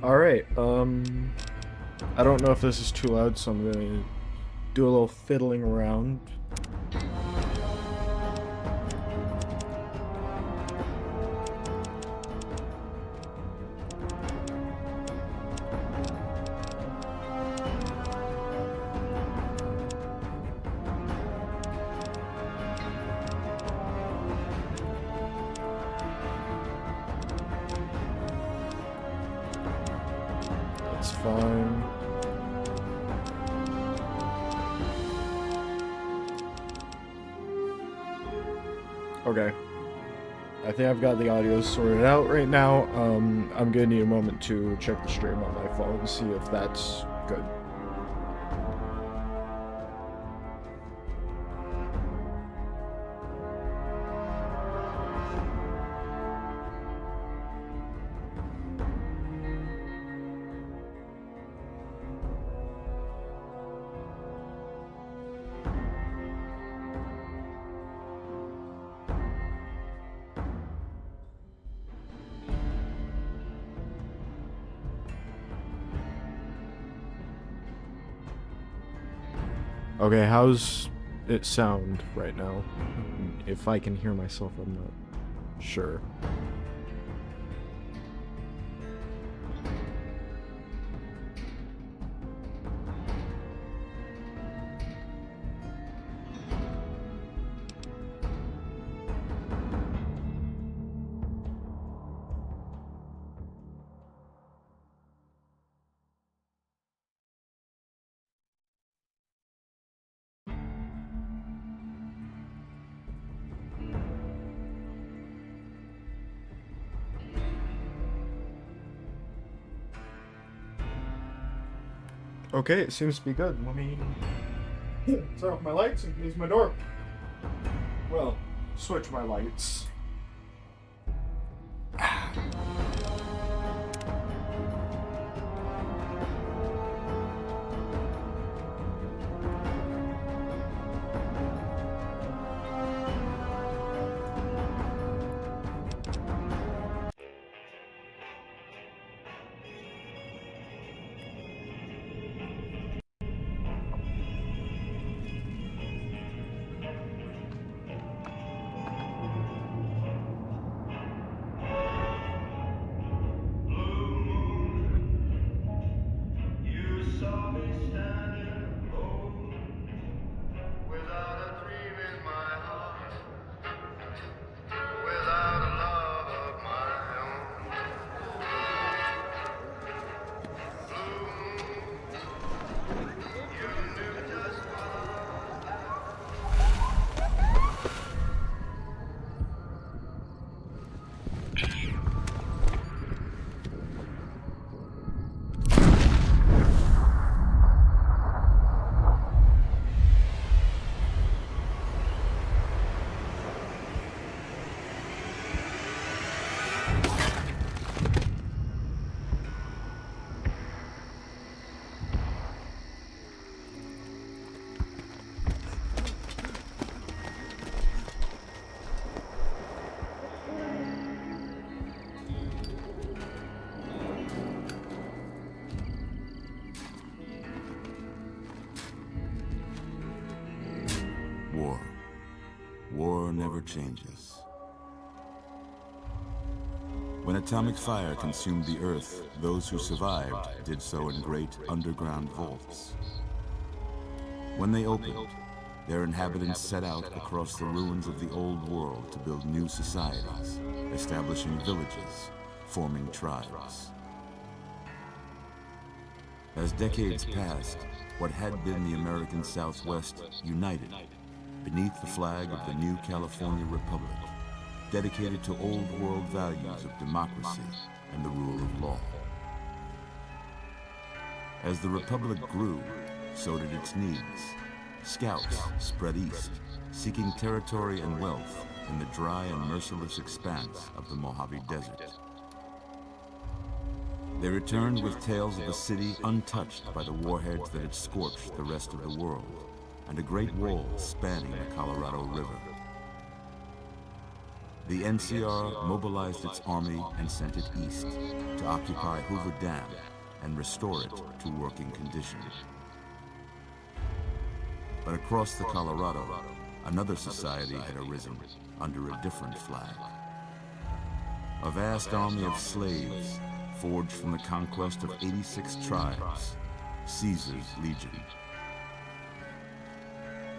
Alright, I don't know if this is too loud, so I'm gonna do a little fiddling around. That's fine. Okay. I think I've got the audio sorted out right now. I'm gonna need a moment to check the stream on my phone and see if that's good. Okay, how's it sound right now? If I can hear myself, I'm not sure. Okay, it seems to be good. Let me turn off my lights and close my door. Well, switch my lights. War. War never changes. When atomic fire consumed the Earth, those who survived did so in great underground vaults. When they opened, their inhabitants set out across the ruins of the old world to build new societies, establishing villages, forming tribes. As decades passed, what had been the American Southwest united beneath the flag of the new California Republic, dedicated to old world values of democracy and the rule of law. As the Republic grew, so did its needs. Scouts spread east, seeking territory and wealth in the dry and merciless expanse of the Mojave Desert. They returned with tales of a city untouched by the warheads that had scorched the rest of the world, and a great wall spanning the Colorado River. The NCR mobilized its army and sent it east to occupy Hoover Dam and restore it to working condition. But across the Colorado, another society had arisen under a different flag. A vast army of slaves forged from the conquest of 86 tribes, Caesar's Legion.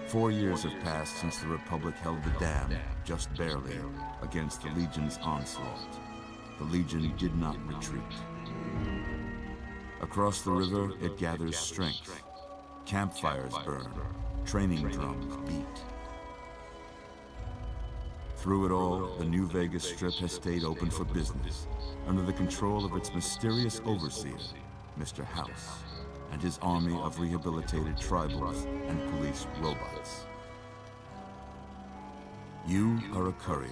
4 years have passed since the Republic held the dam, just barely, against the Legion's onslaught. The Legion did not retreat. Across the river, it gathers strength. Campfires burn, training drums beat. Through it all, the New Vegas Strip has stayed open for business, under the control of its mysterious overseer, Mr. House, and his army of rehabilitated tribals and police robots. You are a courier,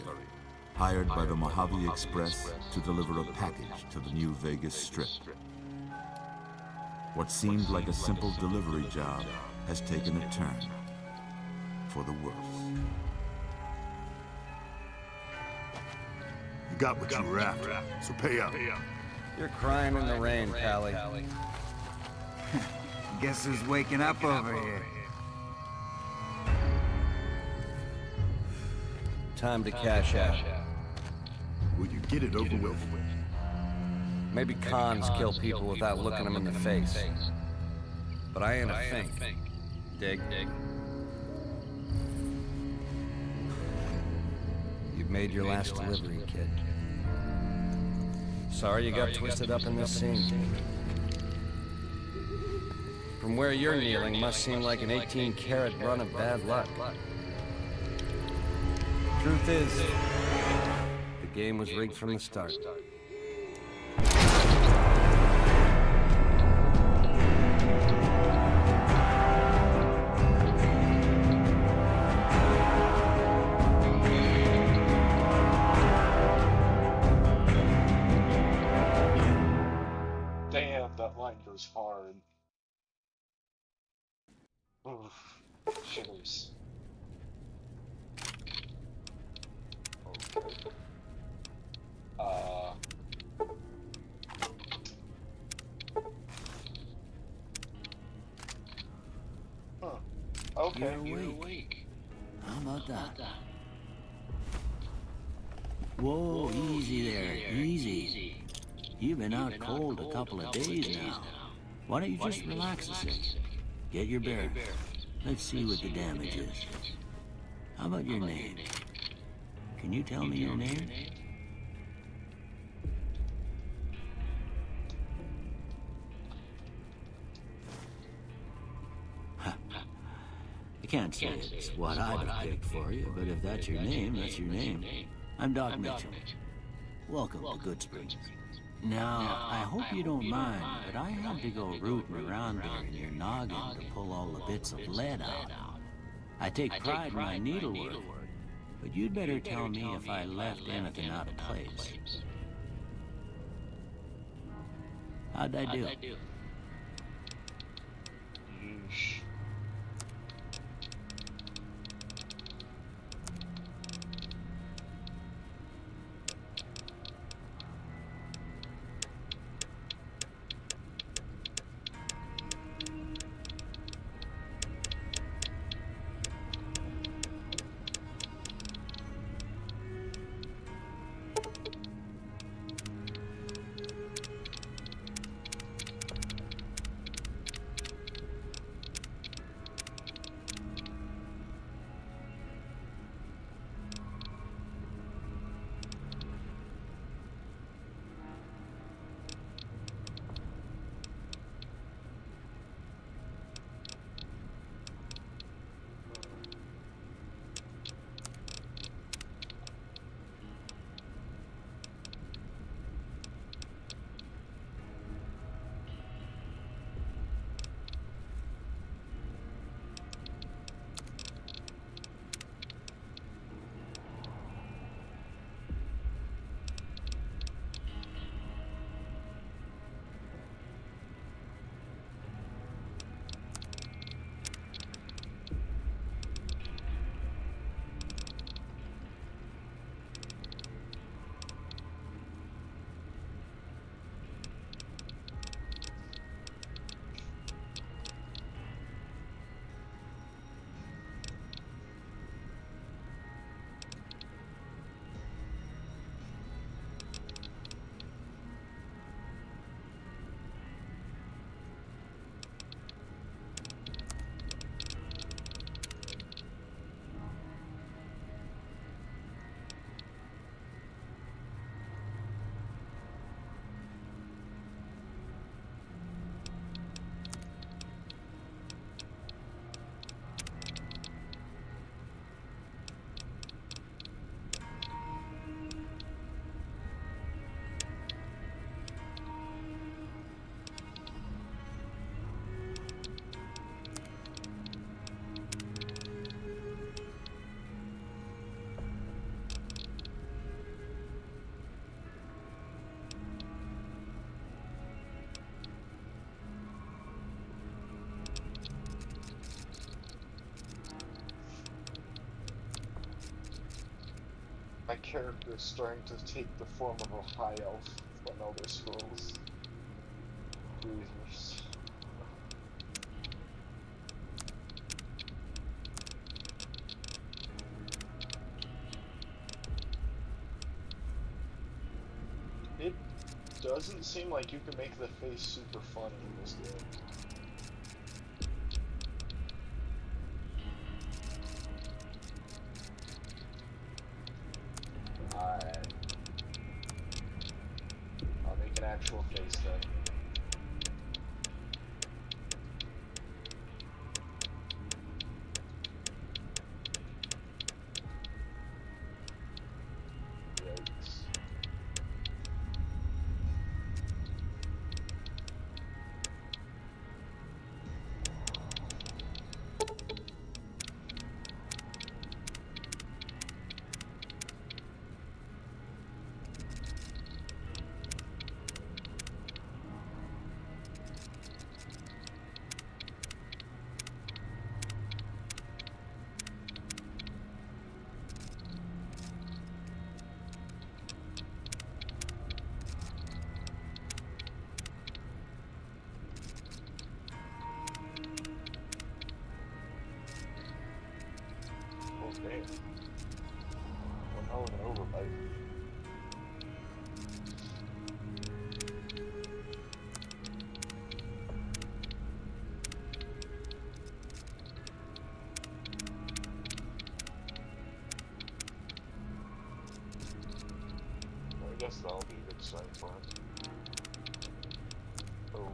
hired by the Mojave Express to deliver a package to the New Vegas Strip. What seemed like a simple delivery job has taken a turn for the worse. You got what you were after, so pay up. You're crying in the rain, Pally. Guess who's waking up over here? Time to cash out. Will you get it over with? Maybe cons kill people without looking them in the face. But I ain't a fink. Dig? You've made your last delivery, kid. Sorry you got twisted up in this scene. From where you're kneeling must seem like an 18-carat run of bad luck. Truth is, the game was rigged from the start. Damn, that line goes hard. Oof. Shivers. Okay. Huh. Okay, you're awake. How about that? Whoa, easy there, easy. You've been out cold a couple of days now. Why don't you just relax a sec? Get your bearings. Let's see what the damage is. How about your name? Can you tell me your name? I can't say it's what I'd have picked for you, but if that's your name, that's your name. I'm Doc Mitchell. Welcome to Goodsprings. Now, I hope you don't mind, but I had to go rooting around there in your noggin to pull all the bits of lead out. I take pride in my needlework, but you'd better tell me if I left anything out of place. How'd I do? Yeesh. My character is starting to take the form of a high elf from Elder Scrolls. Jesus. It doesn't seem like you can make the face super funny in this game. I'll make an actual face then. Yikes. Oh damn. One hell of an overbite. Well, I guess that'll be a good sign for him. Oh.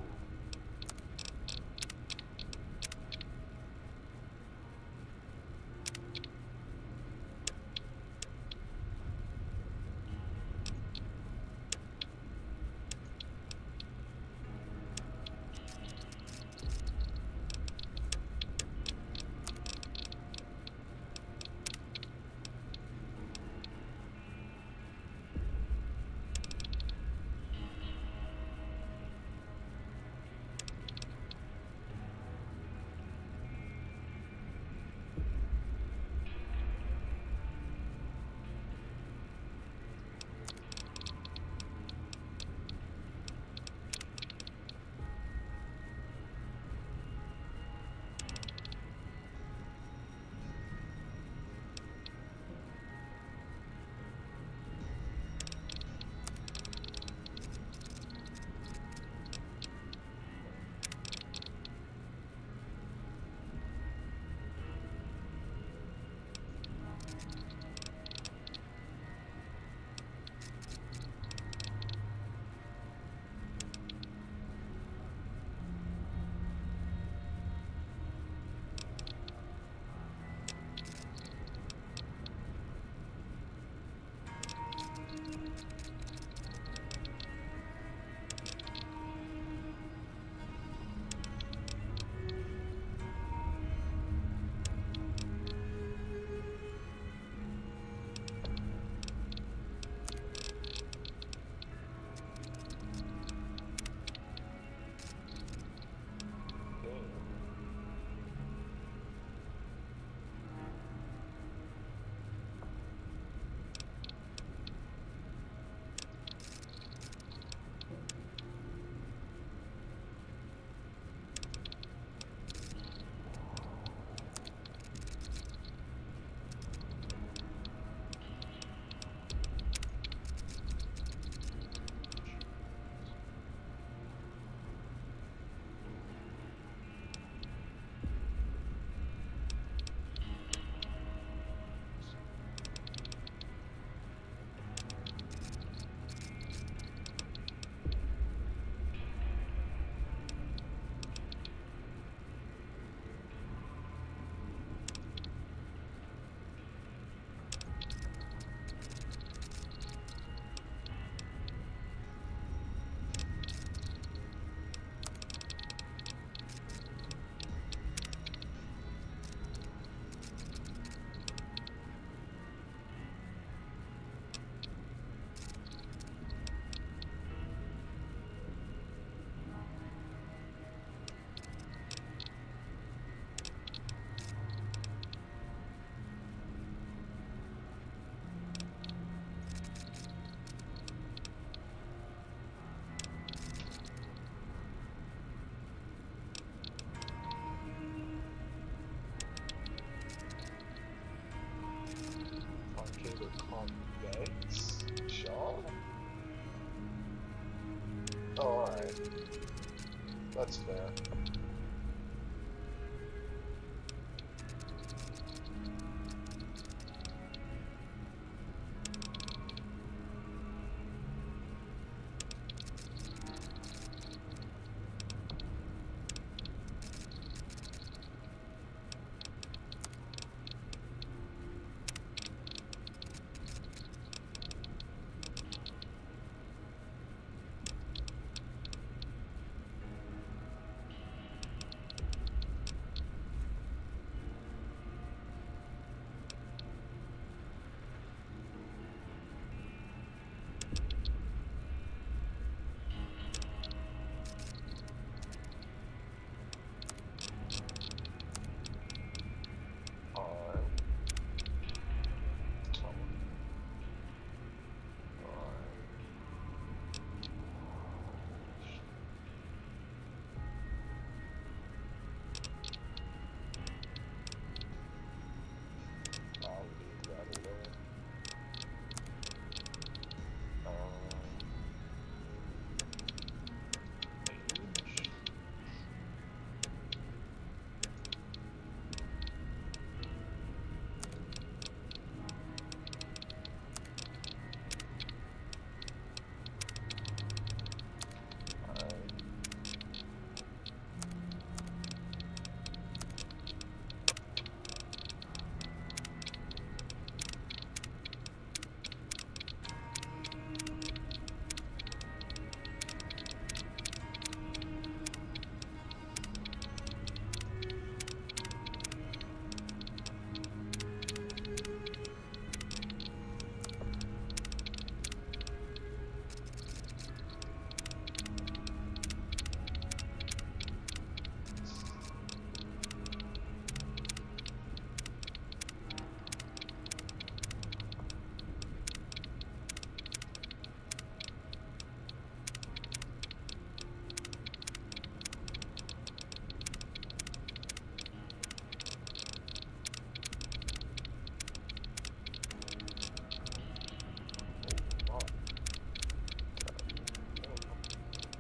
That's fair.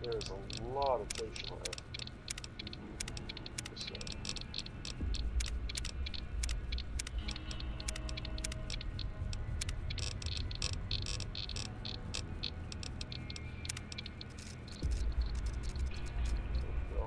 There's a lot of facial hair. This game. There we go.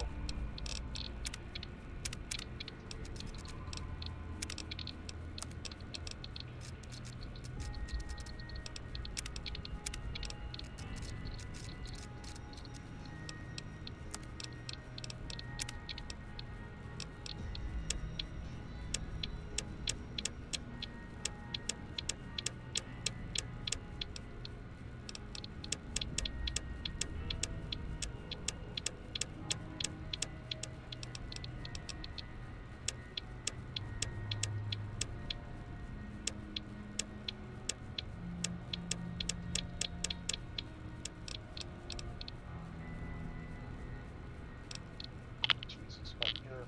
Jesus, up here.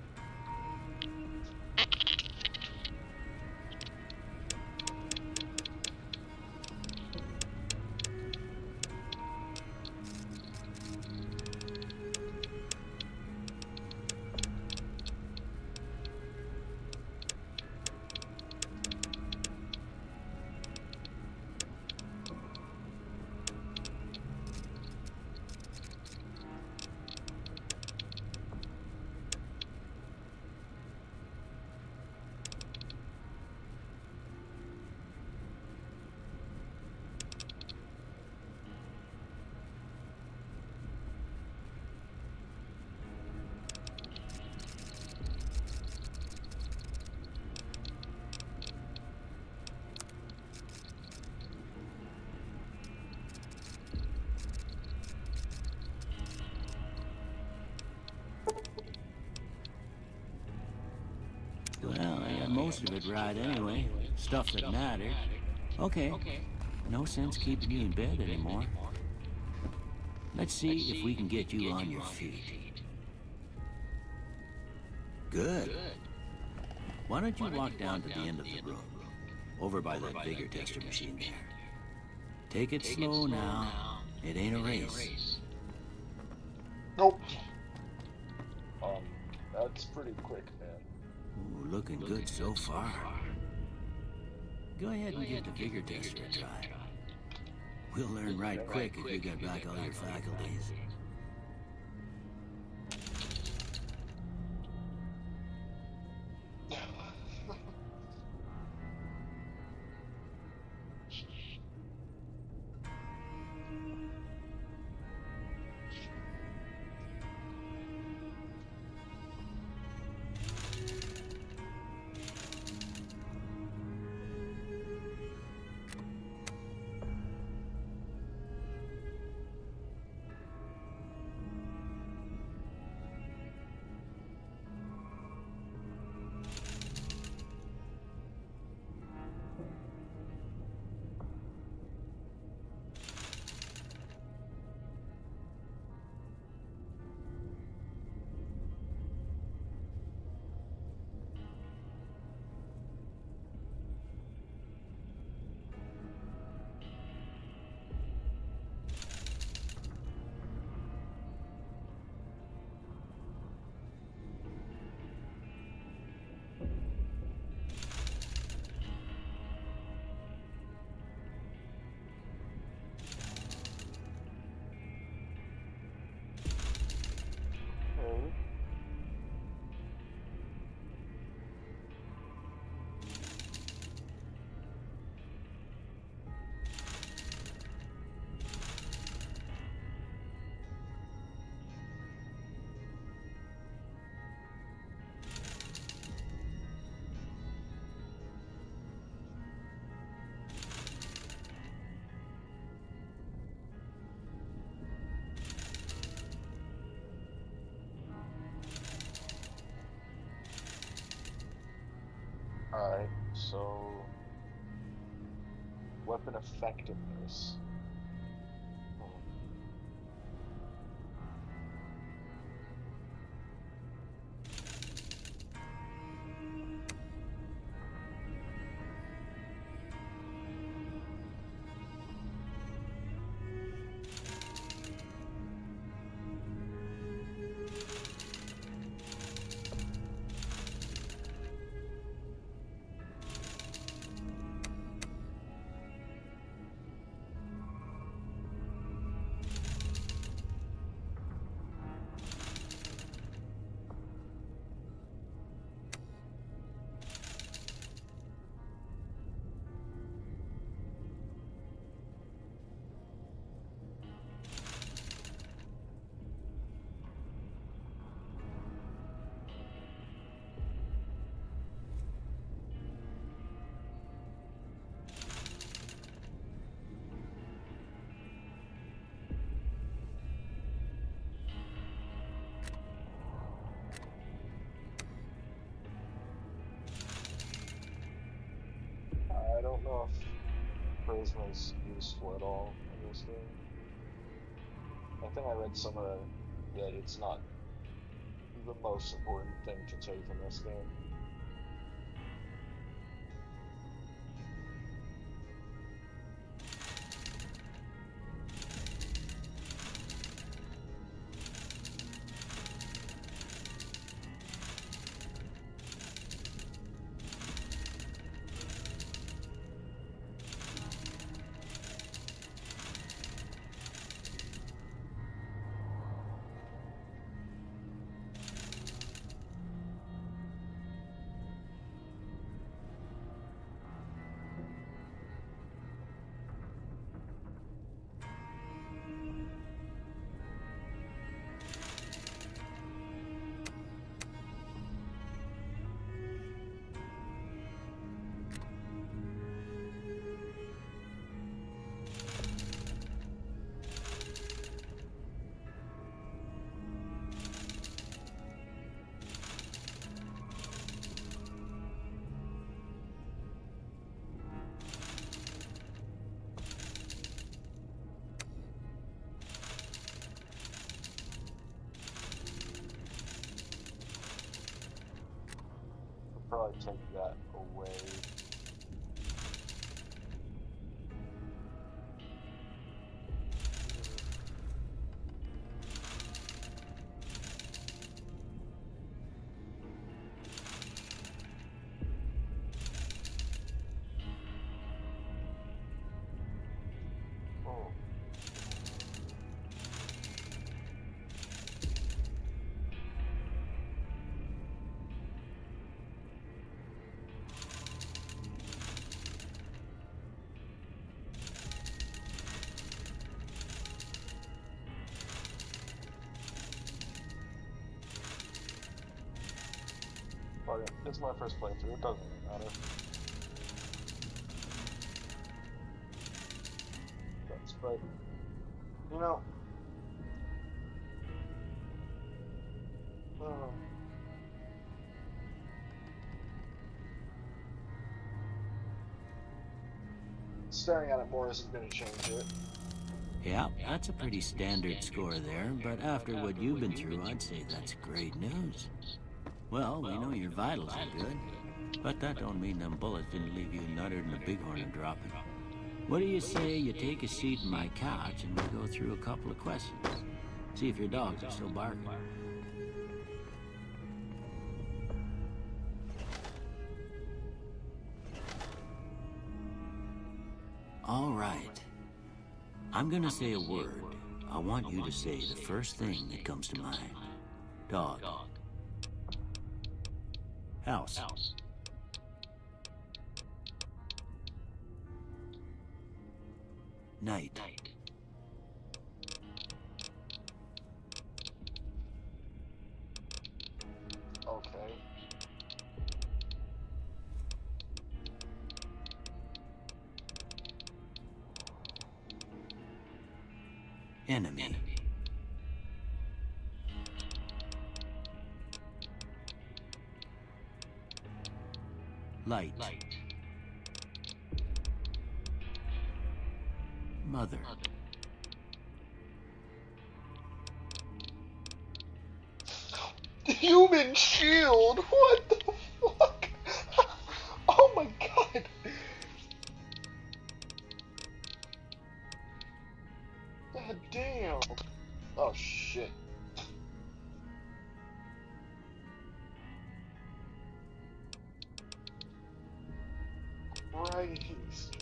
Well, I got most of it right anyway. Stuff that mattered. Okay. No sense keeping you in bed anymore. Let's see if we can get you on your feet. Good. Why don't you walk down to the end of the room, over by that vigor tester machine there. Take it slow now. It ain't a race. Nope. That's pretty quick, man. Ooh, looking good so far. Go ahead and give the vigor tester a try. We'll learn right quick if you get back all your faculties. Okay. Alright, so weapon effectiveness. I don't know if charisma is useful at all in this game. I think I read some of that it's not the most important thing to take in this game. Probably take that away. Oh. Fuck it. It's my first playthrough. It doesn't really matter. But, you know, staring at it more isn't going to change it. Yeah, that's a pretty standard score there, but after what you've been through, I'd say that's great news. Well, we know your vitals are good, but that don't mean them bullets didn't leave you nuttered and a bighorn and dropping. What do you say you take a seat in my couch and we go through a couple of questions? See if your dogs are still barking. All right. I'm gonna say a word. I want you to say the first thing that comes to mind. Dog. House. Night. Okay. Enemy. Light. Mother. Human shield? What the fuck? Oh my god. God damn. Oh shit. Christ.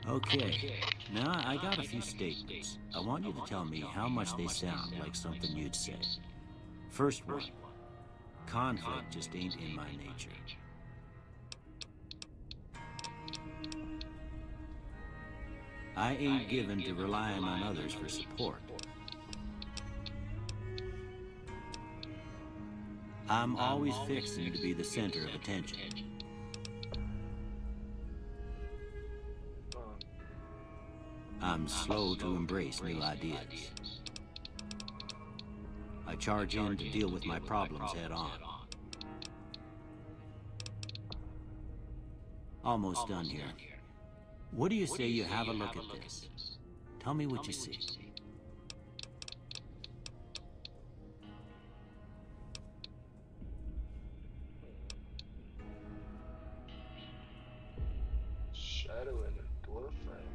Okay. Now, I got a few statements. I want you to tell me how much they sound like something you'd say. First one. Conflict just ain't in my nature. I ain't given to relying on others for support. I'm always fixing to be the center of attention. I'm slow to embrace new ideas. I charge in to deal with my problems head on. Almost done here. What do you say you have a look at this? Tell me what you see. Shadow in a door frame.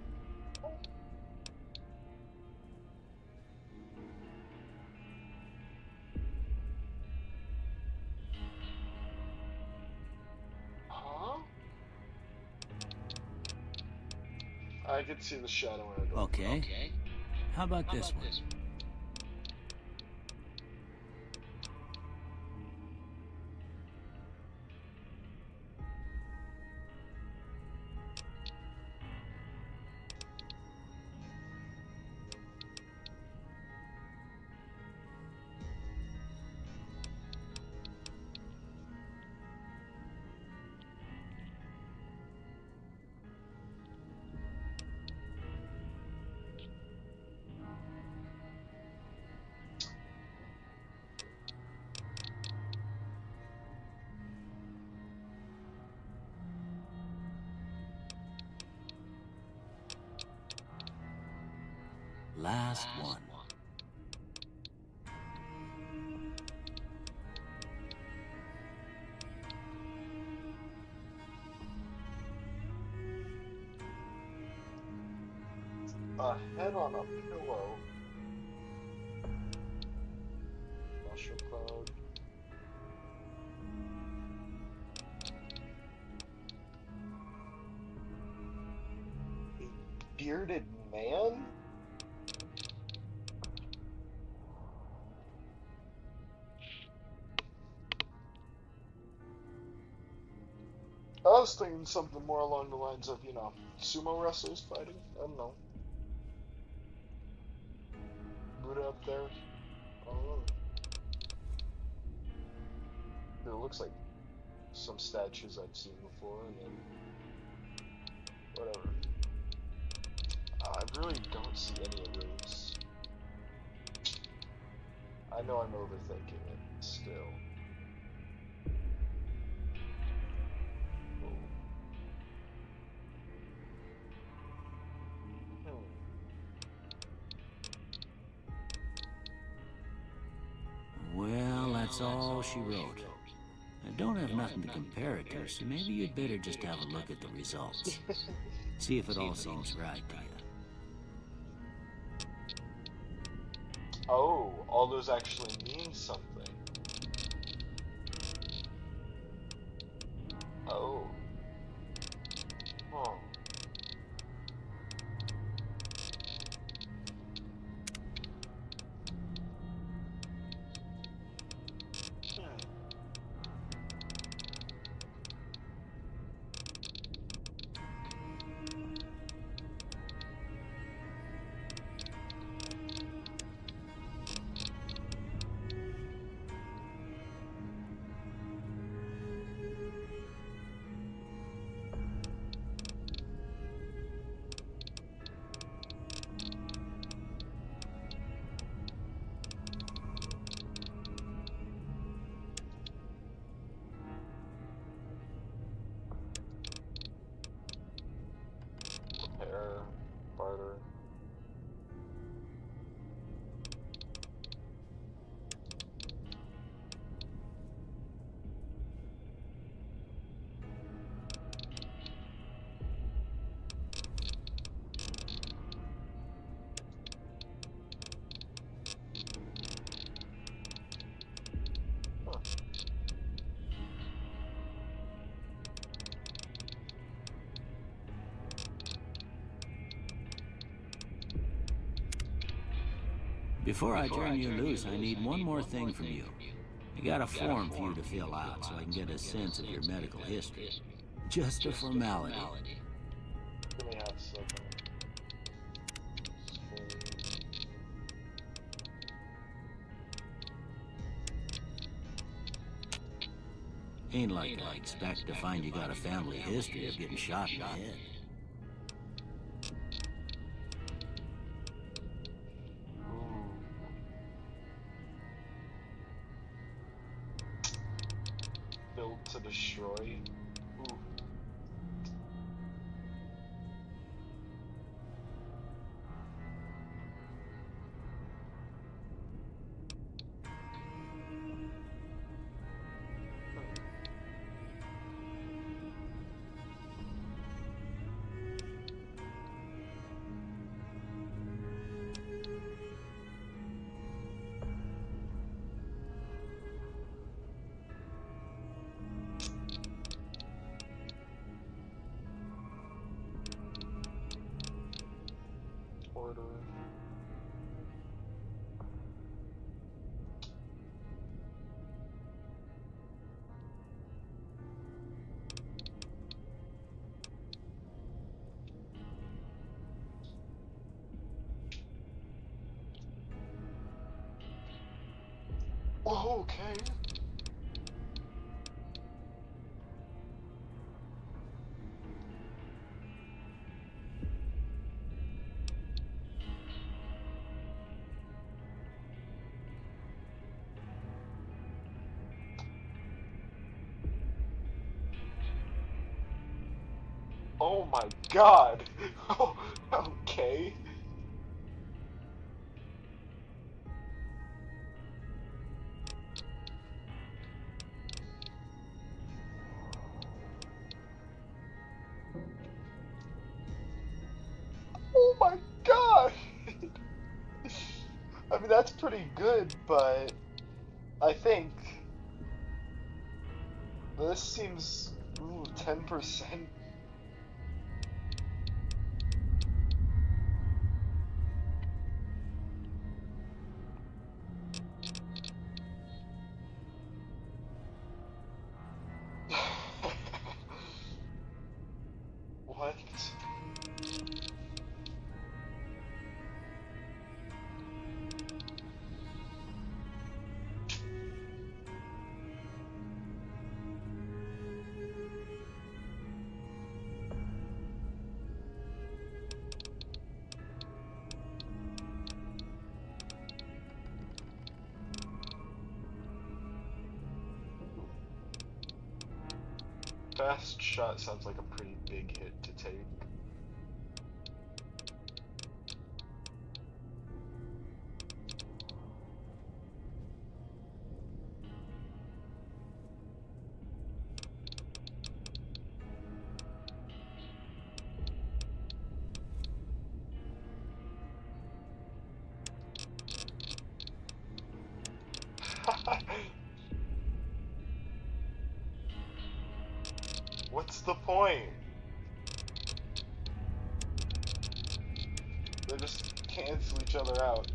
Huh? I could see the shadow in a door. Okay. How about this one? Last one. A head on a pillow. Mushroom cloud. bearded man? I was thinking something more along the lines of, you know, sumo wrestlers fighting. I don't know. Buddha up there. I don't know. It looks like some statues I've seen before, and then whatever. I really don't see any of those. I know I'm overthinking it still. Well, that's all she wrote. I don't have nothing to compare it to, so maybe you'd better just have a look at the results. See if it all seems right to you. Oh, all those actually mean something. Oh. Oh. Repair, barter. Huh. Before I turn you loose, I need one more thing from you. I got a form for you to fill out so I can get a sense of your medical history. Just a formality. Give me half a second. Ain't like I expect to find you got a family history of getting shot in the head. Build to destroy. Ooh. Order. Oh, okay. Oh my god! Oh, okay. Oh my god! I mean, that's pretty good, but I think this seems, ooh, 10%. What? Fast shot sounds like a pretty big hit to take. What's the point? They just cancel each other out.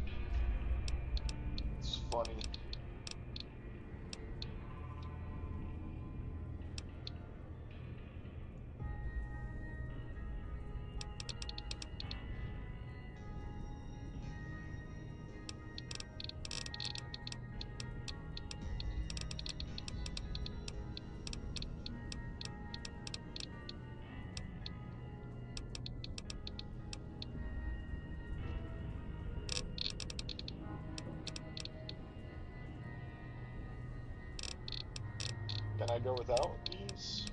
It's funny. Can I go without these?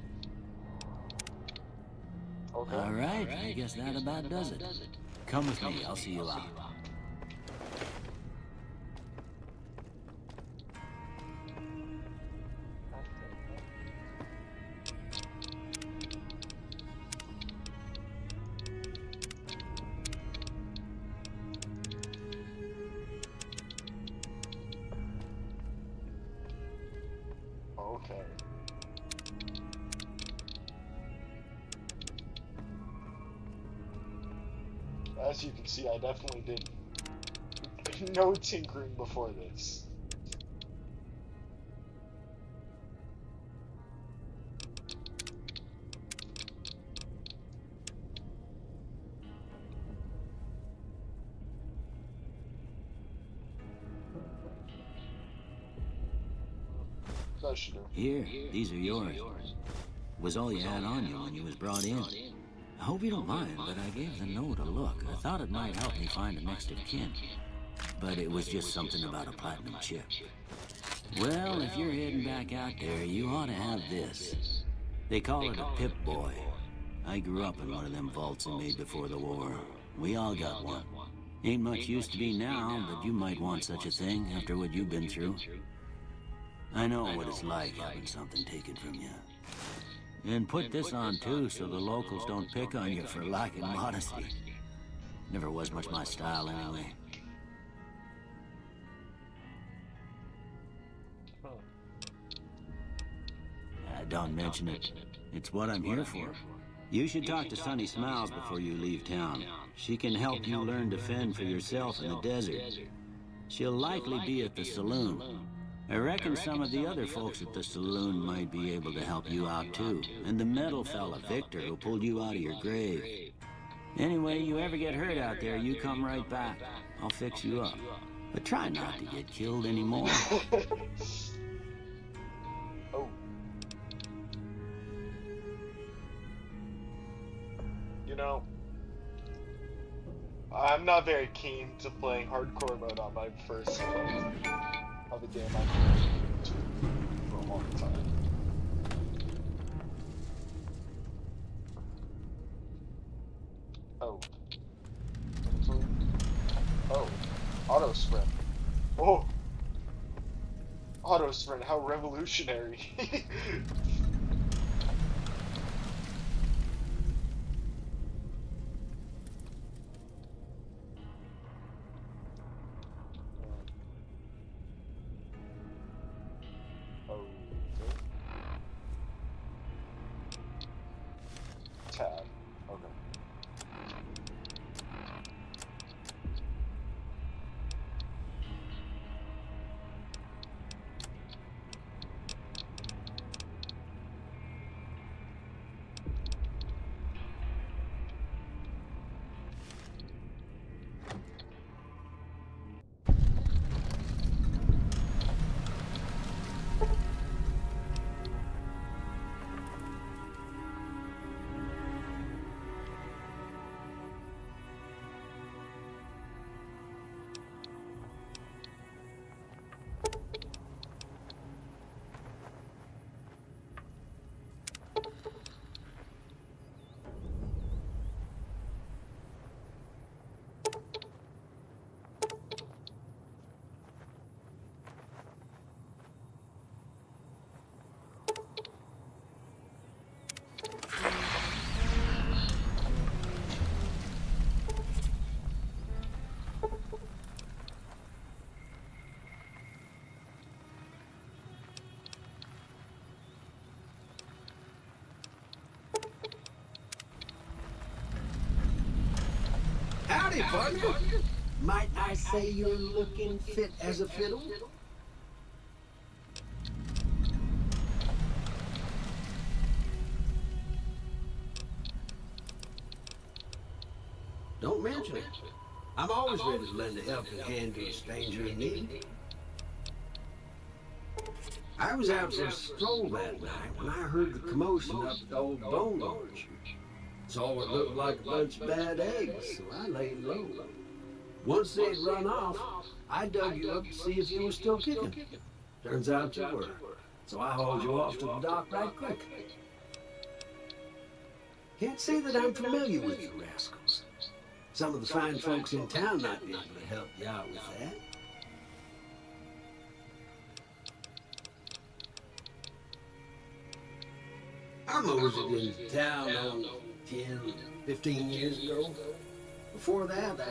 Okay. All right, I guess that about does it. Come with me, I'll see you out. Okay. As you can see, I definitely did no tinkering before this. That should do. Here, these are yours. Was all you had on you when you was brought in. I hope you don't mind, but I gave the note a look. I thought it might help me find a next of kin. But it was just something about a platinum chip. Well, if you're heading back out there, you ought to have this. They call it a Pip-Boy. I grew up in one of them vaults they made before the war. We all got one. Ain't much use to be now, but you might want such a thing after what you've been through. I know what it's like having something taken from you. And put this on too, so the locals don't pick on you for lacking modesty. Never was much my style anyway. Don't mention it. It's what I'm here for. You should talk to Sunny Smiles before you leave town. She can help you learn to fend for yourself in the desert. She'll likely be at the saloon. I reckon some of the other folks at the saloon might be able to help you out too. And the metal fella, Victor, who pulled you out of your grave. Anyway, you ever get hurt out there, you come right back. I'll fix you up. But try not to get killed anymore. Oh. You know, I'm not very keen to playing hardcore mode on my first play of a game I've been into for a long time. Oh. Oh. Auto sprint. Oh! Auto sprint, how revolutionary. Tab. Okay. Howdy, partner. Might I say you're looking fit as a fiddle? Don't mention it. I'm always ready to lend a helping hand to a stranger in need. I was out for a stroll that night when I heard the commotion up at the old bone orchard. Saw what looked like a bunch of bad eggs, so I laid low. Once they'd run off, I dug you up to see if you were still kicking. Turns out you were, so I hauled you off to the dock right quick. Can't say that I'm familiar with you rascals. Some of the fine folks in town might be able to help you out with that. I moseyed into town on 10, 15 years ago. Before that,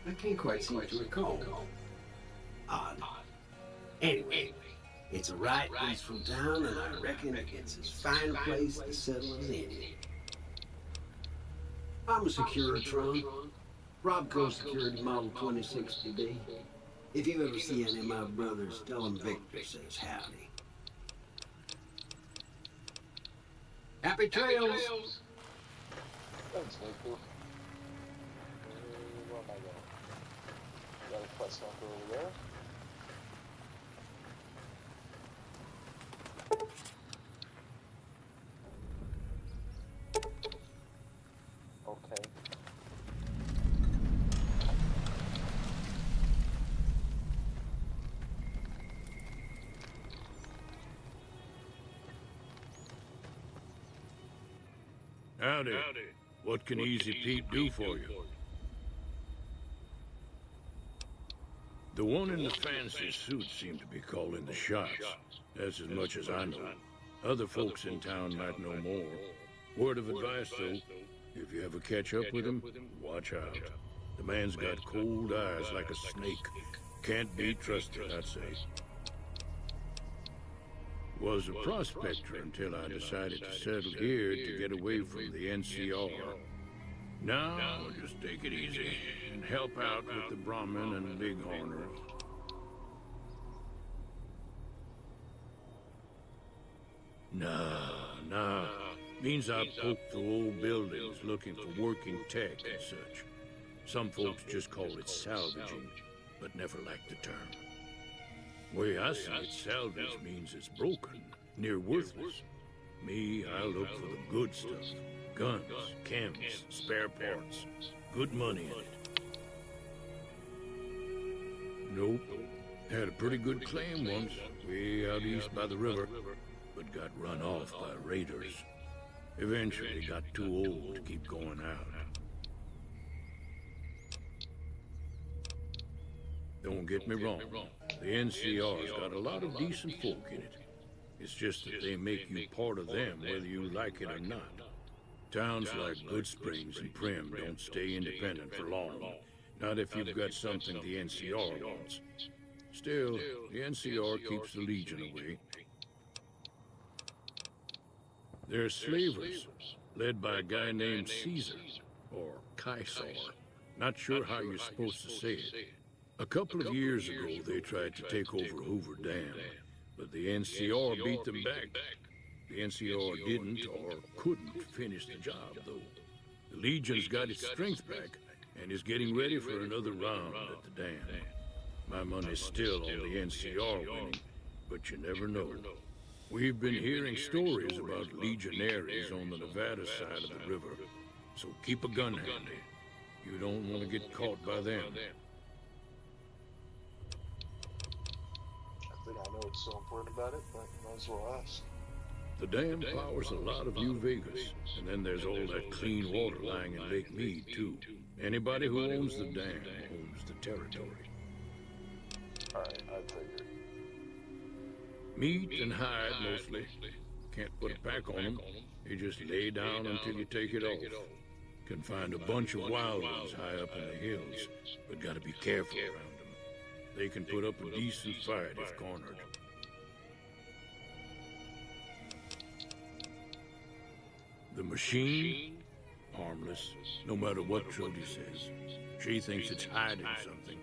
I can't quite seem to recall. Odd. Anyway, it's a right peaceful town, and I reckon it's as fine a place to settle as any. I'm a Securitron. Robco Security Model 2060B. If you ever see any of my brothers, tell them Victor says howdy. Happy trails! Thanks, Victor. Where am I going? Got a quest marker over there. Okay. Howdy. What can Easy Pete do for you? The one in the fancy suit seemed to be calling the shots. That's as much as I know. Other folks in town might know more. Word of advice, though, if you ever catch up with him, watch out. The man's got cold eyes like a snake. Can't be trusted, I'd say. Was a prospector until I decided to settle here to get away from the NCR. Now, just take it easy and help out with the Brahmin and Bighorner. Nah. Means I poke through old buildings looking for working tech and such. Some folks just call it salvaging, but never liked the term. Way I see it, salvage means it's broken, near worthless. Me, I look for the good stuff. Guns, chems, spare parts. Good money in it. Nope. Had a pretty good claim once, way out east by the river, but got run off by raiders. Eventually got too old to keep going out. Don't get me wrong, the NCR's got a lot of decent folk in it. It's just that they make you part of them whether you like it or not. Towns like Goodsprings and Primm don't stay independent for long. Not if you've got something the NCR wants. Still, the NCR keeps the Legion away. They're slavers, led by a guy named Caesar, or Caesar. Not sure how you're supposed to say it. A couple of years ago, they tried to take over Hoover Dam, but the NCR beat them back. The NCR didn't or couldn't finish the job, though. The Legion's got its strength back and is getting ready for another round at the dam. My money's still on the NCR winning, but you never know. We've been hearing stories about legionaries on the Nevada side of the river, so keep a gun handy. You don't want to get caught by them. I think I know what's so important about it, but might as well ask. The dam powers a lot of New Vegas, and then there's all that clean water lying in Lake Mead, too. Anybody who owns the dam owns the territory. Alright, I figured. Meat and hide, mostly. Can't put a pack on them. You just lay down until you take it off. Can find a bunch of wild ones high up in the hills, but gotta be careful around them. They can put up a decent fight if cornered. The machine? harmless, no matter what Trudy says. She thinks it's hiding something,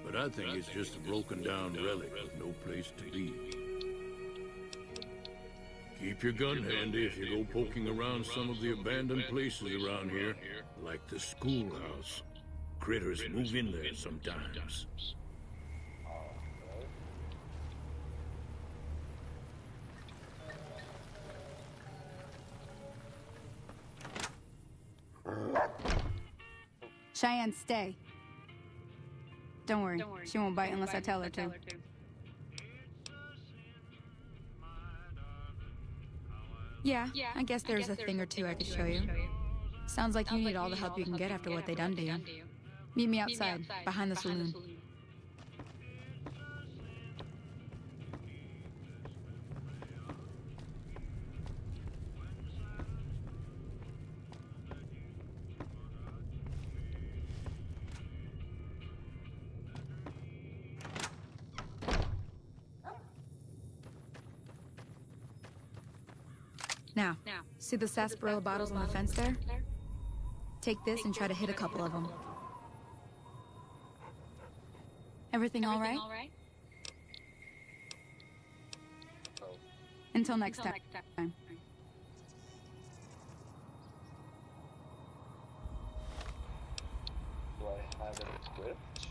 but I think it's just a broken down relic with no place to be. Keep your gun handy if you go poking around some of the abandoned places around here, like the schoolhouse. Critters move in there sometimes. Cheyenne, stay. Don't worry, she won't bite unless I tell her to. Yeah, I guess there's a thing or two I could show you. Sounds like you need all the help you can get after what they done to you. Meet me outside, behind the saloon. Now, see the sarsaparilla bottles on the fence there? Take this and try to hit a couple of them. Everything all right? Until next time. Do I have it equipped?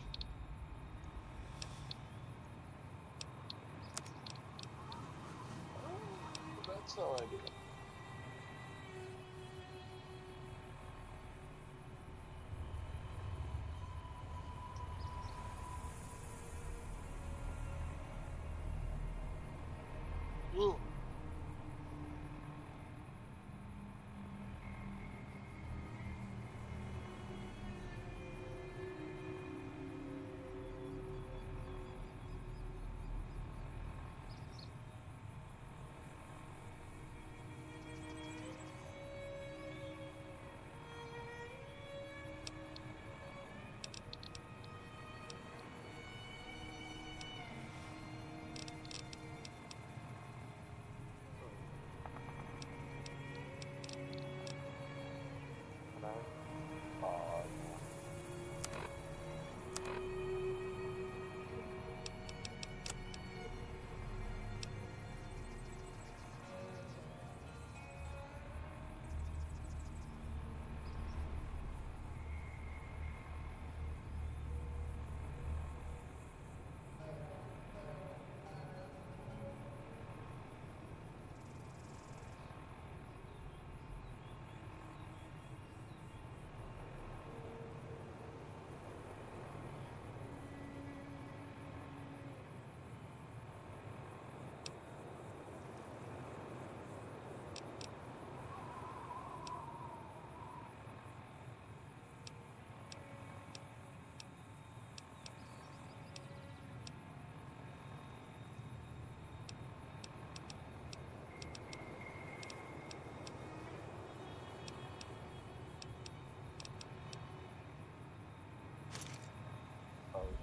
That's no idea. Ooh.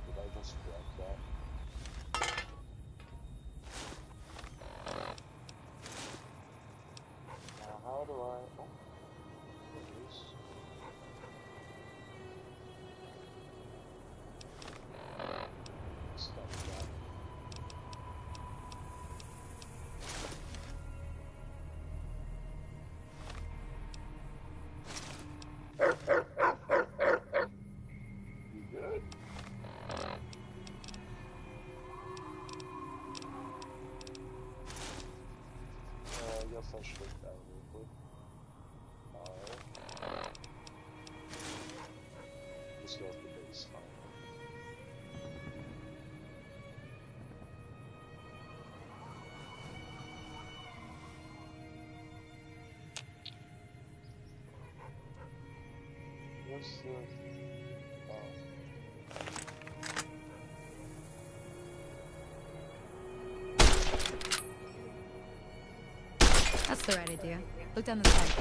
Did I just grab that? Now how do I... Oh, there it is. Stop that. You good? I guess I should look down real quick. Alright. Just go up the base. What's the... That's the right idea. Look down the side.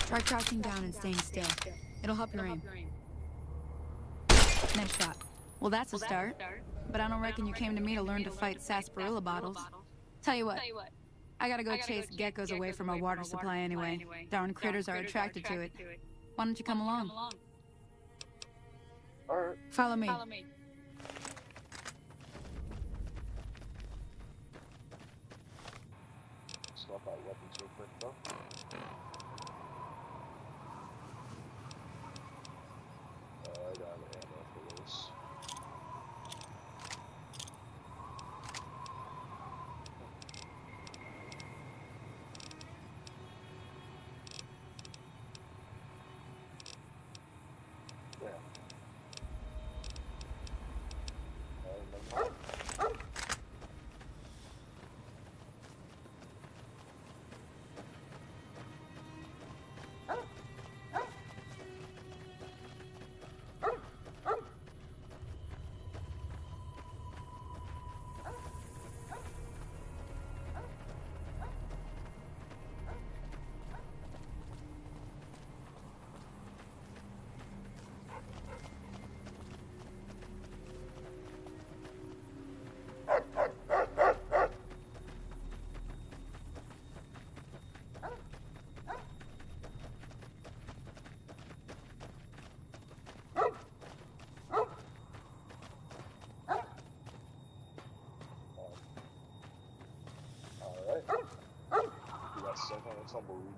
Try crouching down and staying still. It'll help your aim. Nice shot. Well, that's a start. But I don't reckon you came to me to learn to fight sarsaparilla bottles. Tell you what, I gotta go chase geckos away from our water supply anyway. Darn critters are attracted to it. Why don't you come along? Alright. Follow me. Swap out weapons real quick though. I got ammo for this. Yeah.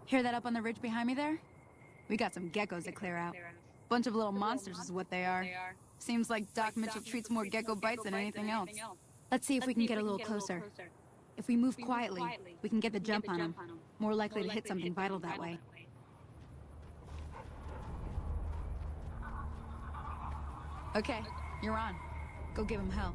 Hear that up on the ridge behind me there? We got some geckos to clear out. Bunch of little monsters is what they are. Seems like Doc Mitchell treats more gecko bites than anything else. Let's see if we can get a little closer. If we move quietly, we can get the jump on them. More likely to hit something vital that way. Okay, you're on. Go give him hell.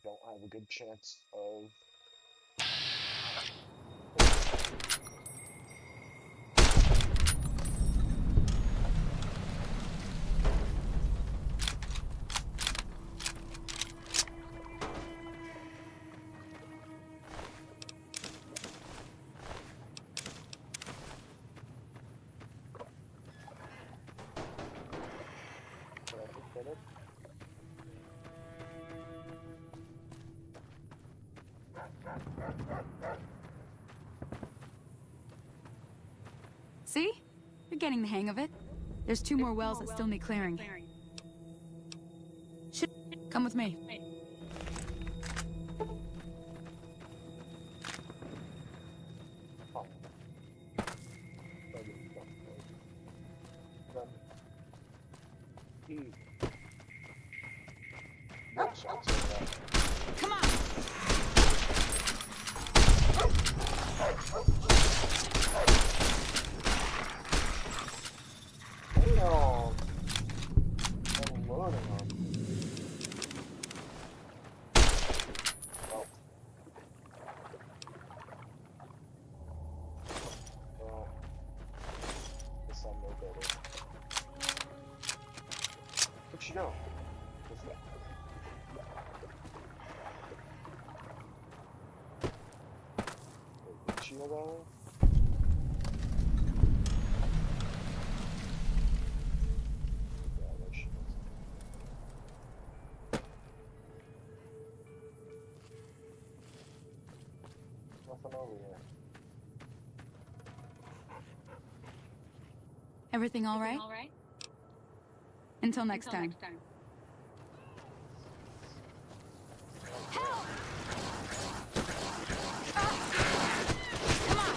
Don't have a good chance of See? You're getting the hang of it. There's 2 more wells that still need clearing. Come with me. Come on! I'm learning on. Well, guess I'll know better. Where'd she go? What's that? Wait, did she go that way? Nothing over here. Everything all right? Until next time. Help! Come on!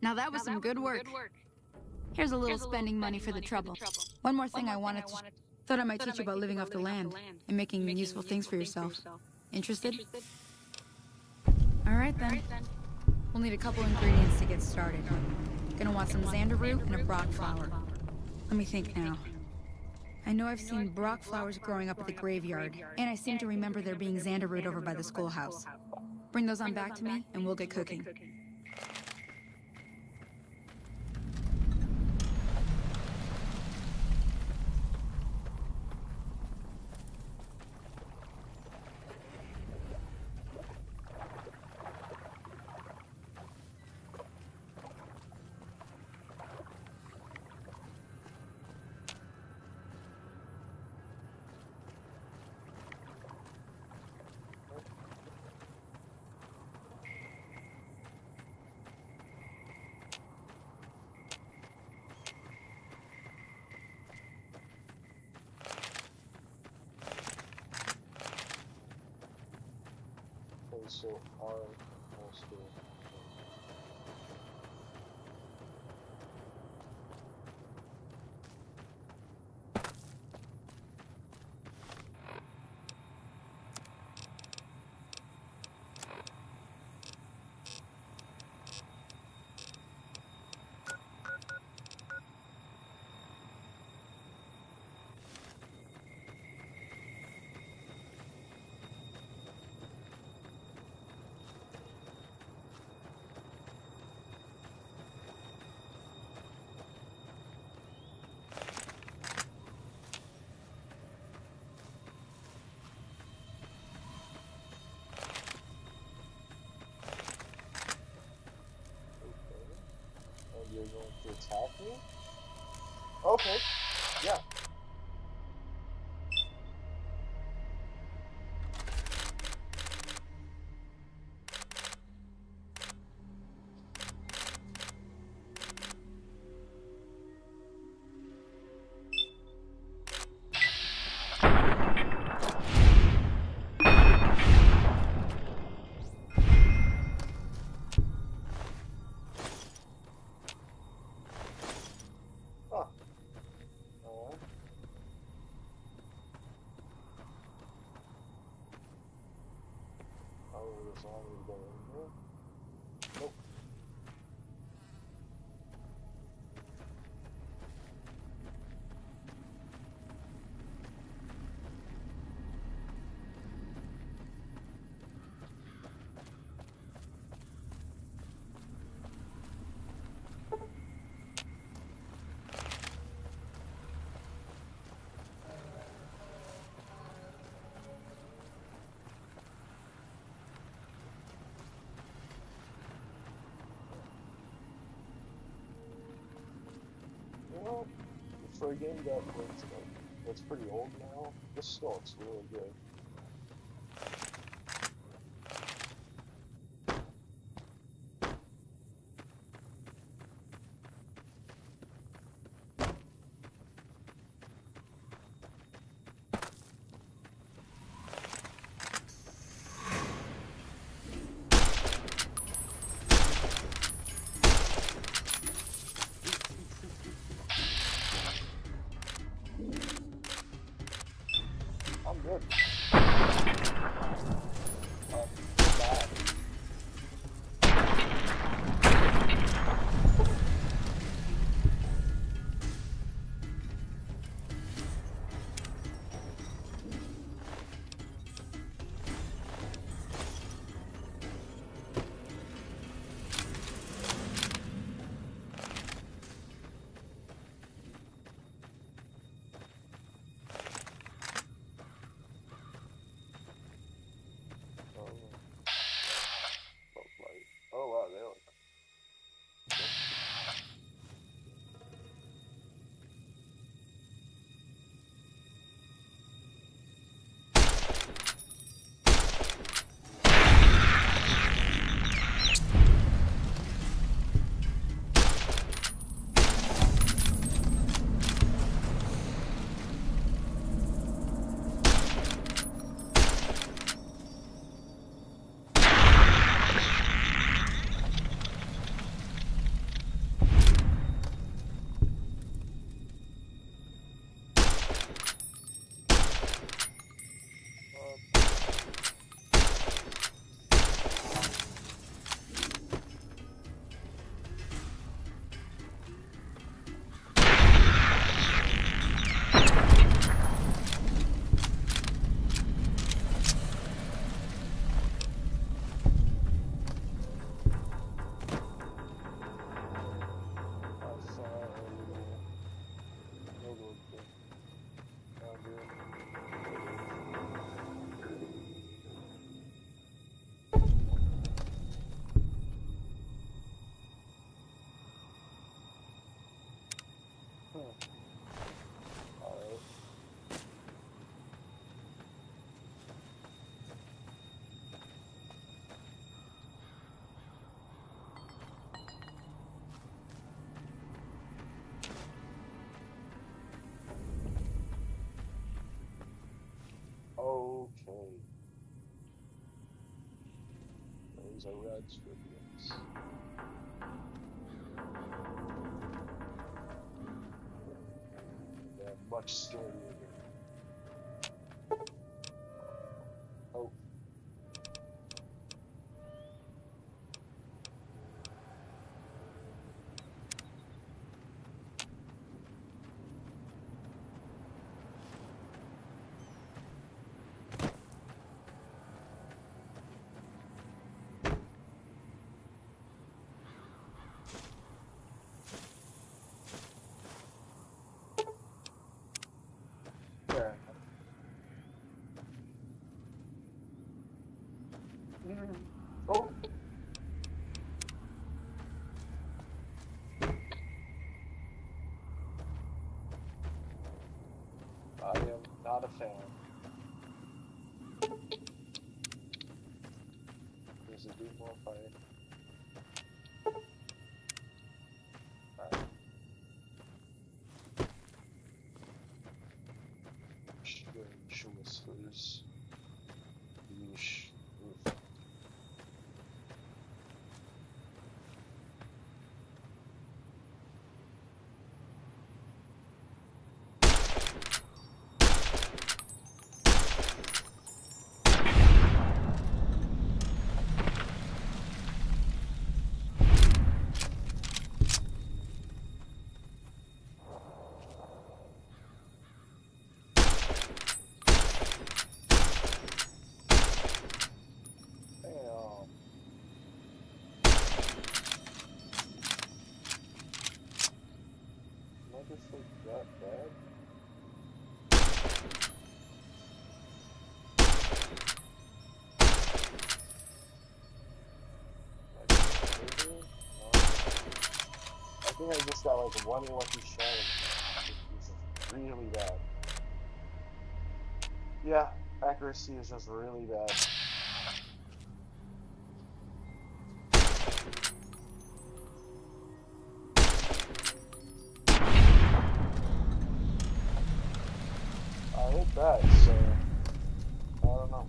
Now that was some good work. Here's a little spending money for the trouble. One more thing I wanted to... Thought I might teach you about living off the land and making useful things for yourself. Interested? Alright then. We'll need a couple ingredients to get started. Gonna want some xander root and a brock flower. Let me think now. I know I've seen brock flowers growing up at the graveyard, and I seem to remember there being xander root over by the schoolhouse. Bring those on back to me, and we'll get cooking. So hard, mostly. You're going to attack me? Okay, yeah. So I need to go in here. Nope. Well, for a game that's pretty old now, this still looks really good. I'm good. these are red scorpions. They're much scarier. Oh. Yeah. Oh. I am not a fan. There's a dude more fire. Alright. Strange whispers. Yeesh. Oof. Damn. Am I just like that bad? Like, maybe? No. I think I just got like one lucky shot and it's really bad. Yeah, accuracy is just really bad. I hit that, so I don't know.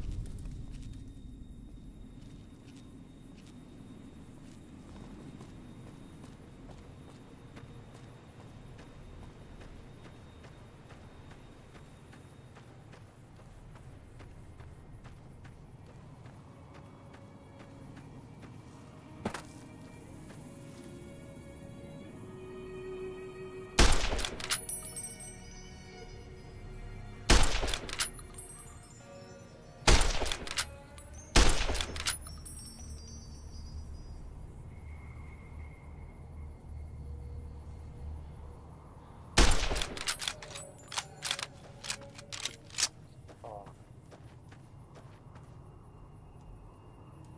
Oh.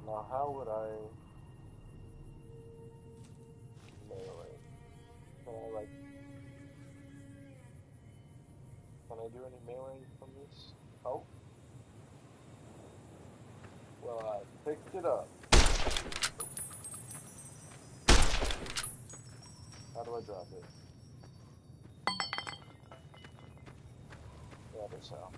Now how would I melee? Can I do any melee from this? Oh. Well, I picked it up. How do I drop it? Yeah, that's how.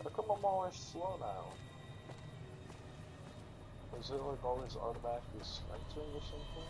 How come I'm always slow now? Is it like always automatically sprinting or something?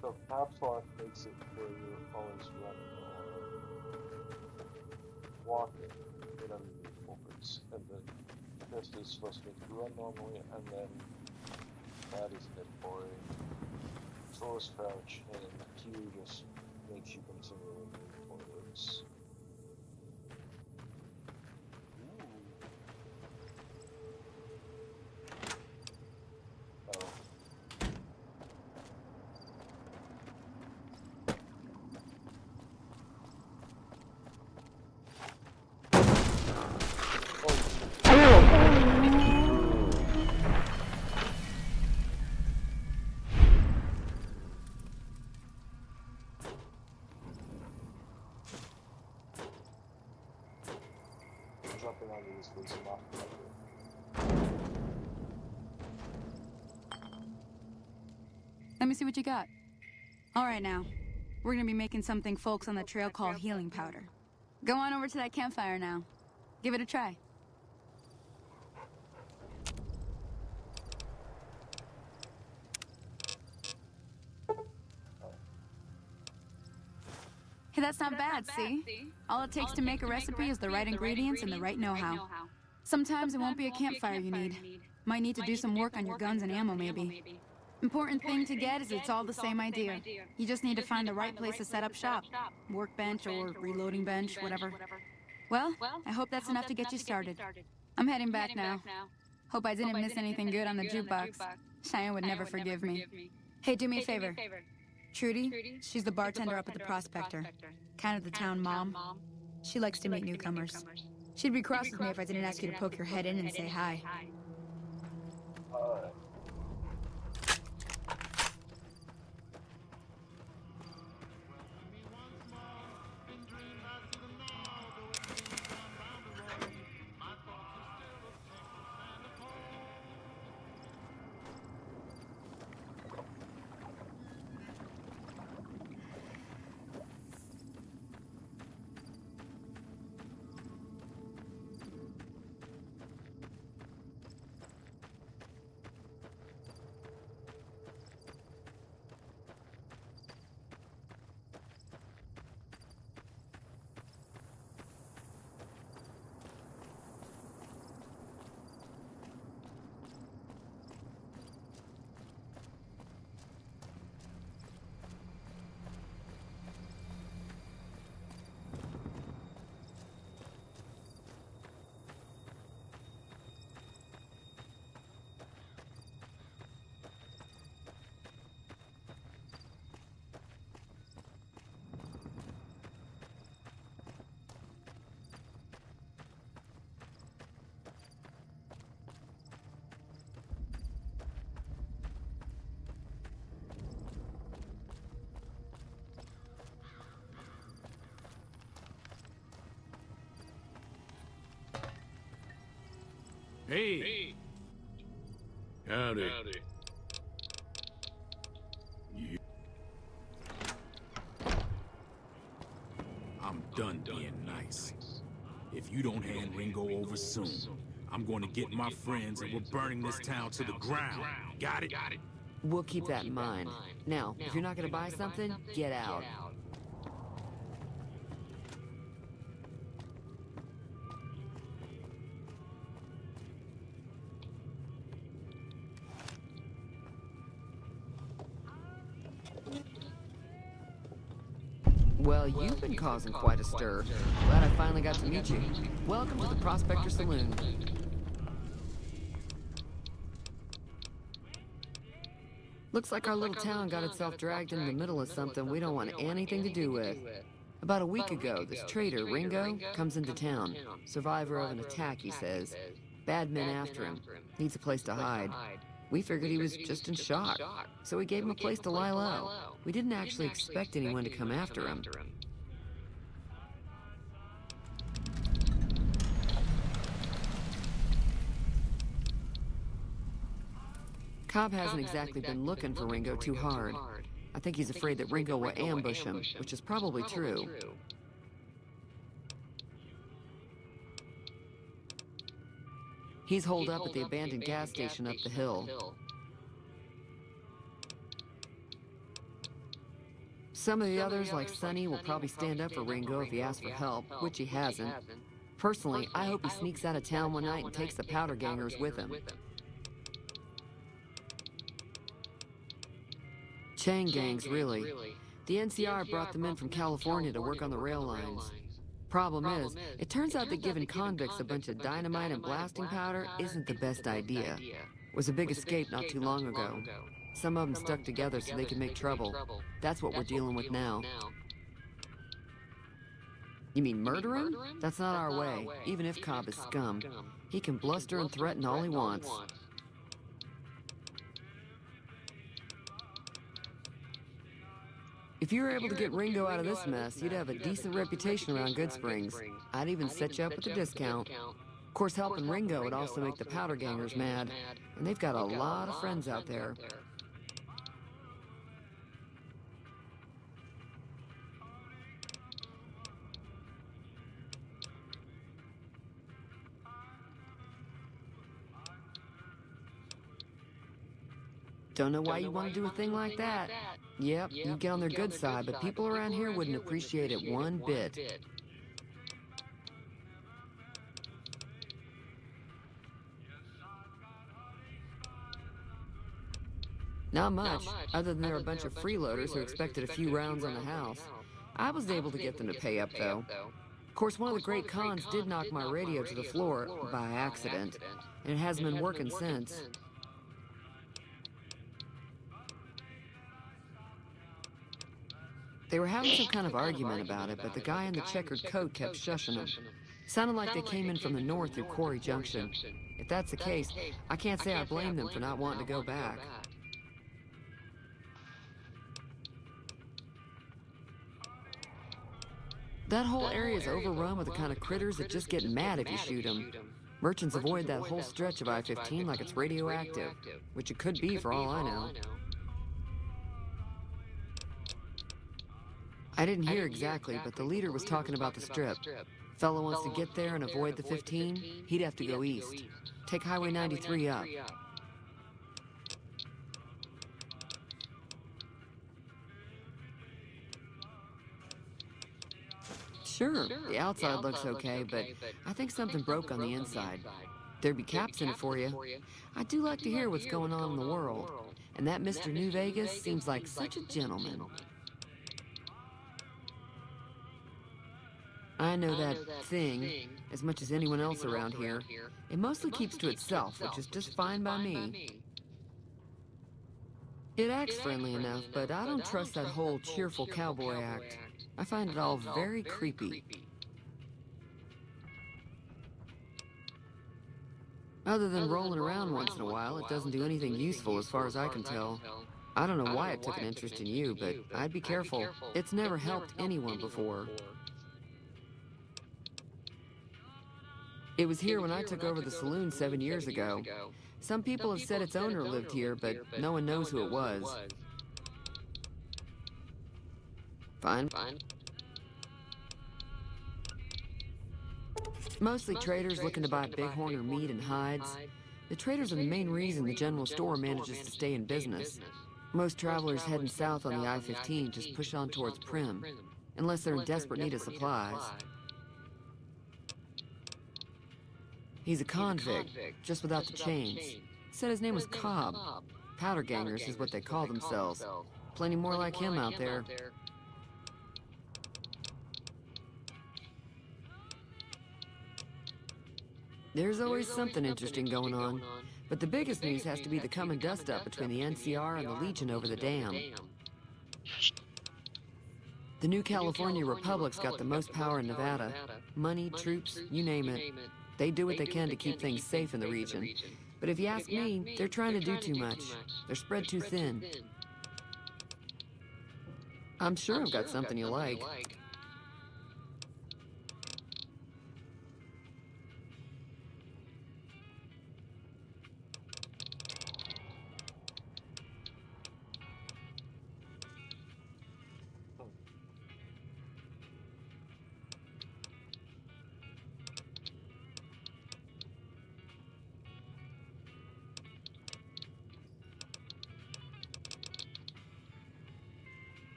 The path lock makes it where you're always running or walking in underneath boulders, and then Drift is supposed to make you run normally, and then that is a bit boring. So is crouch, and Q just makes you continually move forwards. Oh. Jumping onto this was not clever. Let me see what you got. All right, now. We're gonna be making something folks on the trail call healing powder. Go on over to that campfire now. Give it a try. Hey, that's not bad, see? All it takes to make a recipe is the right ingredients and the right know-how. Sometimes it won't be a campfire you need. Might need to do some work on your guns and ammo, maybe. Important thing to get is it's all the same idea. You just need to find the right place to set up shop. Workbench or reloading bench, whatever. Well, I hope that's enough to get you started. I'm heading back now. Hope I didn't miss anything good on the jukebox. Cheyenne would never forgive me. Hey, do me a favor. Trudy, she's the bartender up at the Prospector. Kind of the town mom. She likes to meet newcomers. She'd be cross with me if I didn't ask you to poke your head in and say hi. Alright. Hey! Howdy. I'm done being nice. If you don't hand Ringo over soon, I'm going to get my friends and we're burning this town to the ground. Got it? We'll keep that in mind. Now, if you're not gonna buy something, get out. Well, you've been causing quite a stir. Glad I finally got to meet you. Welcome to the Prospector Saloon. Looks like our little town got itself dragged in the middle of something we don't want anything to do with. About a week ago, this traitor, Ringo, comes into town. Survivor of an attack, he says. Bad men after him. Needs a place to hide. We figured he was just in shock, so we gave him a place to lie low. We didn't actually expect anyone to come after him. Cobb hasn't exactly been looking for Ringo too hard. I think he's afraid that Ringo will ambush him, which is probably true. He's holed up at the abandoned gas station up the hill. Some of the others, like Sonny, will probably stand up for Ringo if he asks for help, which he hasn't. Personally, I hope he sneaks out of town one night and takes the powder gangers with him. Chain gangs, really. The NCR brought them in from California to work on the rail lines. Problem is, it turns out that giving convicts a bunch of dynamite and blasting powder isn't the best idea. It was a big escape not too long ago. Some of them stuck together so they could make trouble. That's what we're dealing with now. You mean murder him? That's not our way, even if Cobb is scum. He can bluster and threaten all he wants. If you were able to get Ringo out of this mess, you'd have a decent reputation around Goodsprings. I'd even set you up with a discount. Of course, helping Ringo would also make the powder gangers mad, and they've got a lot of friends out there. Don't know why you want to do a thing like that. Yep, you get on their good side, but people around here wouldn't appreciate it one bit. Not much, other than there were a bunch of freeloaders who expected a few rounds on the house. I was able to get them to pay up, though. Of course, one of the great cons did knock my radio to the floor by accident, and it hasn't been working since. They were having some kind of argument about it, but the guy in the checkered coat kept shushing them. Sounded like they came in from the north through Quarry Junction. If that's the case, I can't say I blame them for not wanting to go back. That whole area is overrun with the kind of critters that just get mad if you shoot them. Merchants avoid that whole stretch of I-15 like it's radioactive, which it could be for all I know. I didn't hear exactly, but the leader was talking about the strip. Fellow wants to get there and avoid the 15, he'd have to go east. Take Highway 93 up. Sure, the outside looks okay, but I think something broke on the inside. There'd be caps in it for you. I do like to hear what's going on in the world, and that Mr. New Vegas seems like such a gentleman. I know that thing as much as anyone else around here. It mostly keeps to itself, which is just fine by me. It acts friendly enough, but I don't trust that whole cheerful cowboy act. I find it all very creepy. Other than rolling around once in a while, it doesn't do anything useful as far as I can tell. I don't know why it took an interest in you, but I'd be careful. It's never helped anyone before. It was here when I took over the saloon 7 years ago. Some people have said its owner lived here, but no one knows who it was. Fine. Mostly traders looking to buy bighorn or meat and hides. The traders are the main reason the general store manages to stay in business. Most travelers heading south on the I-15 just push on towards Primm, unless they're in desperate need of supplies. He's a convict, just without the chains. Said his name was Cobb. Powder gangers is what they call themselves. Plenty more like him out there. There's always something interesting going on, but the biggest news has to be the come and dust up between the NCR and the Legion over the dam. The new California Republic's got the most power in Nevada. Money, troops, you name it. They do what they can to keep things safe in the region. But if you ask me, they're trying to do too much. They're spread too thin. I'm sure I've got something you like.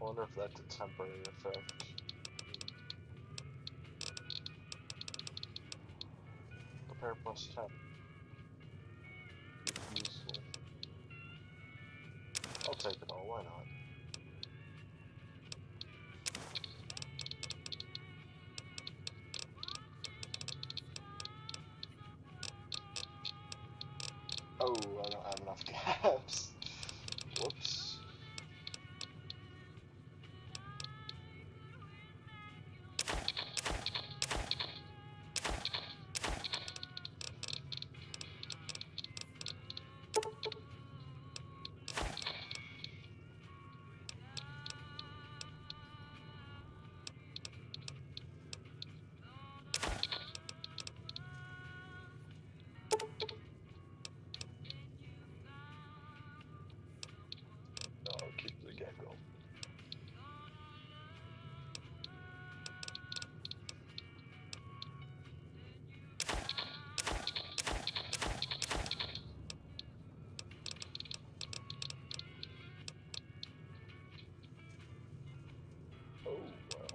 wonder if that's a temporary effect. Repair plus 10. Useful. I'll take it all, why not? Oh, I don't have enough gas. Whoops. I'll keep the gecko. Oh, well.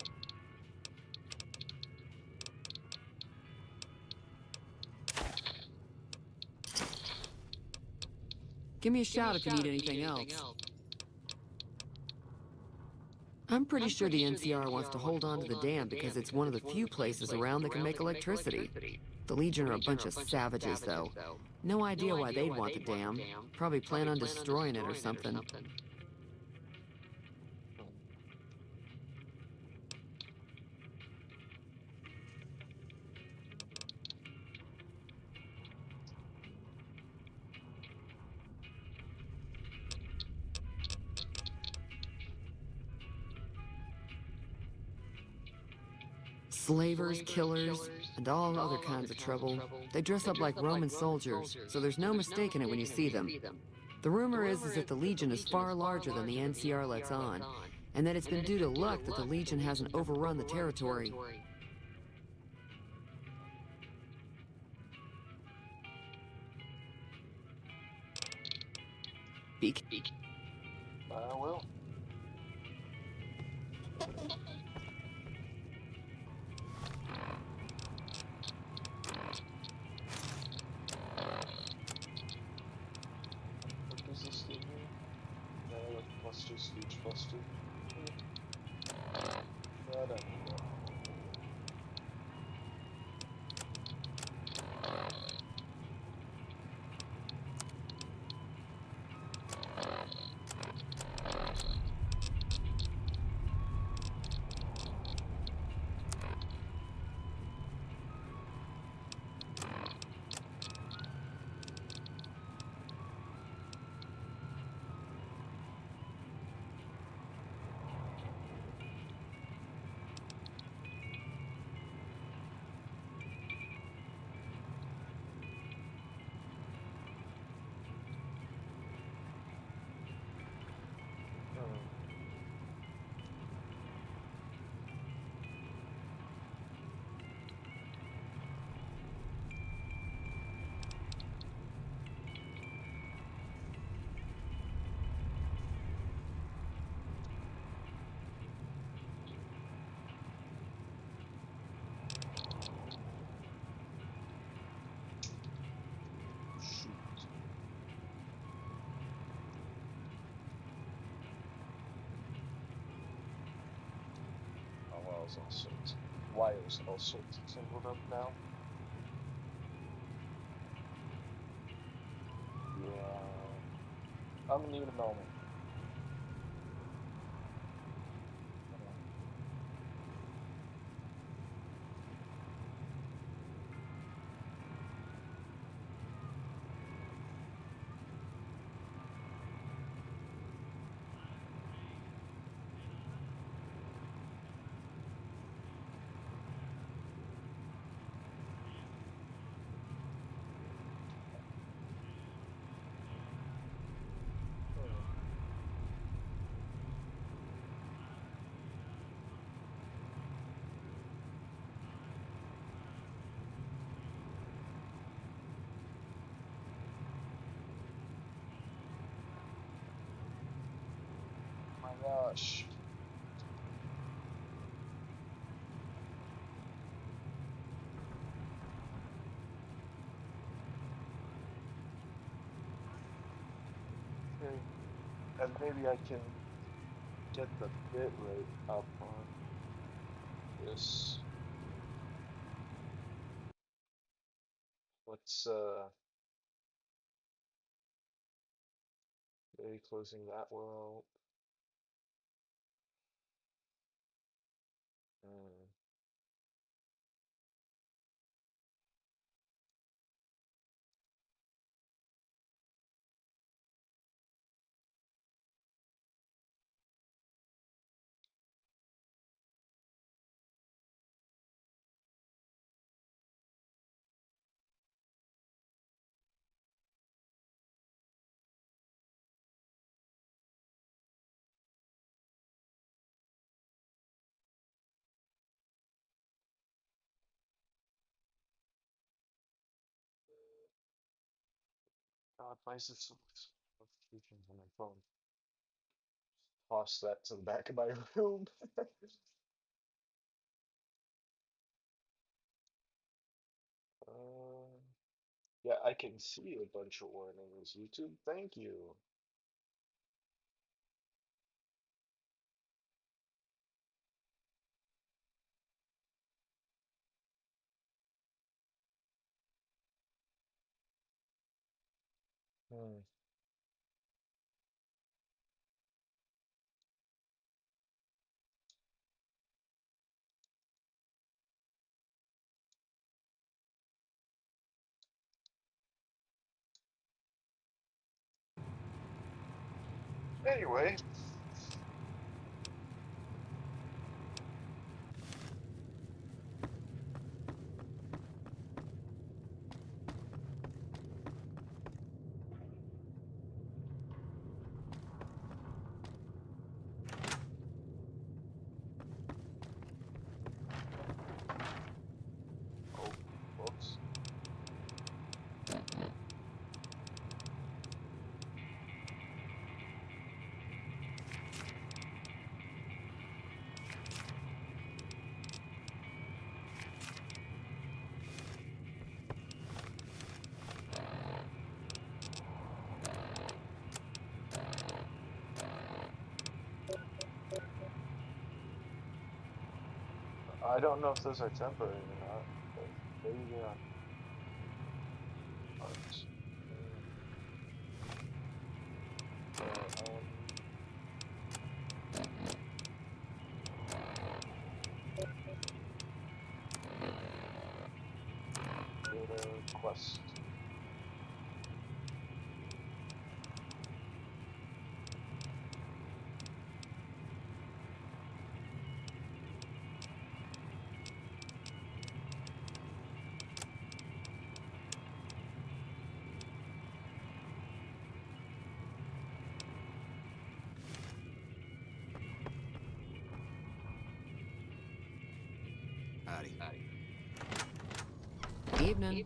Give me a shout if you need anything else. I'm pretty sure the NCR wants to hold on to the dam because it's one of the few places around that can make electricity. The Legion are a bunch of savages, though. No idea why they'd want the dam. Probably plan on destroying it or something. Slavers, killers, and all other kinds of trouble. They dress up like Roman soldiers, so there's no mistaking it when you see them. The rumor is that the Legion is far larger than the NCR lets on, and that it's been due to luck that the Legion hasn't overrun the territory. I will. What does this give me? Plus 2 speech, plus 2. I don't need that. Wires all sorts of tangled up now. Yeah. I'm gonna need a moment. Gosh. And maybe I can get the bit rate up on this. Let's maybe closing that world. Hmm. God, why is this so notifications on my phone? Toss that to the back of my room. Uh, yeah, I can see a bunch of warnings. YouTube, thank you. Hmm. Anyway. Oh, whoops. I don't know if those are temporary or not, but maybe they are. Parts. Quest. Howdy. Evening.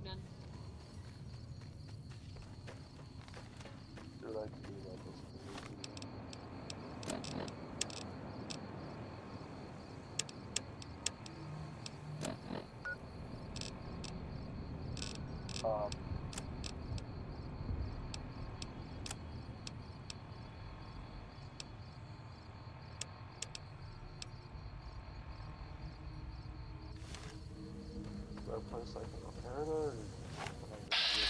Do like to do that. Do I place like an inheritor or can I just do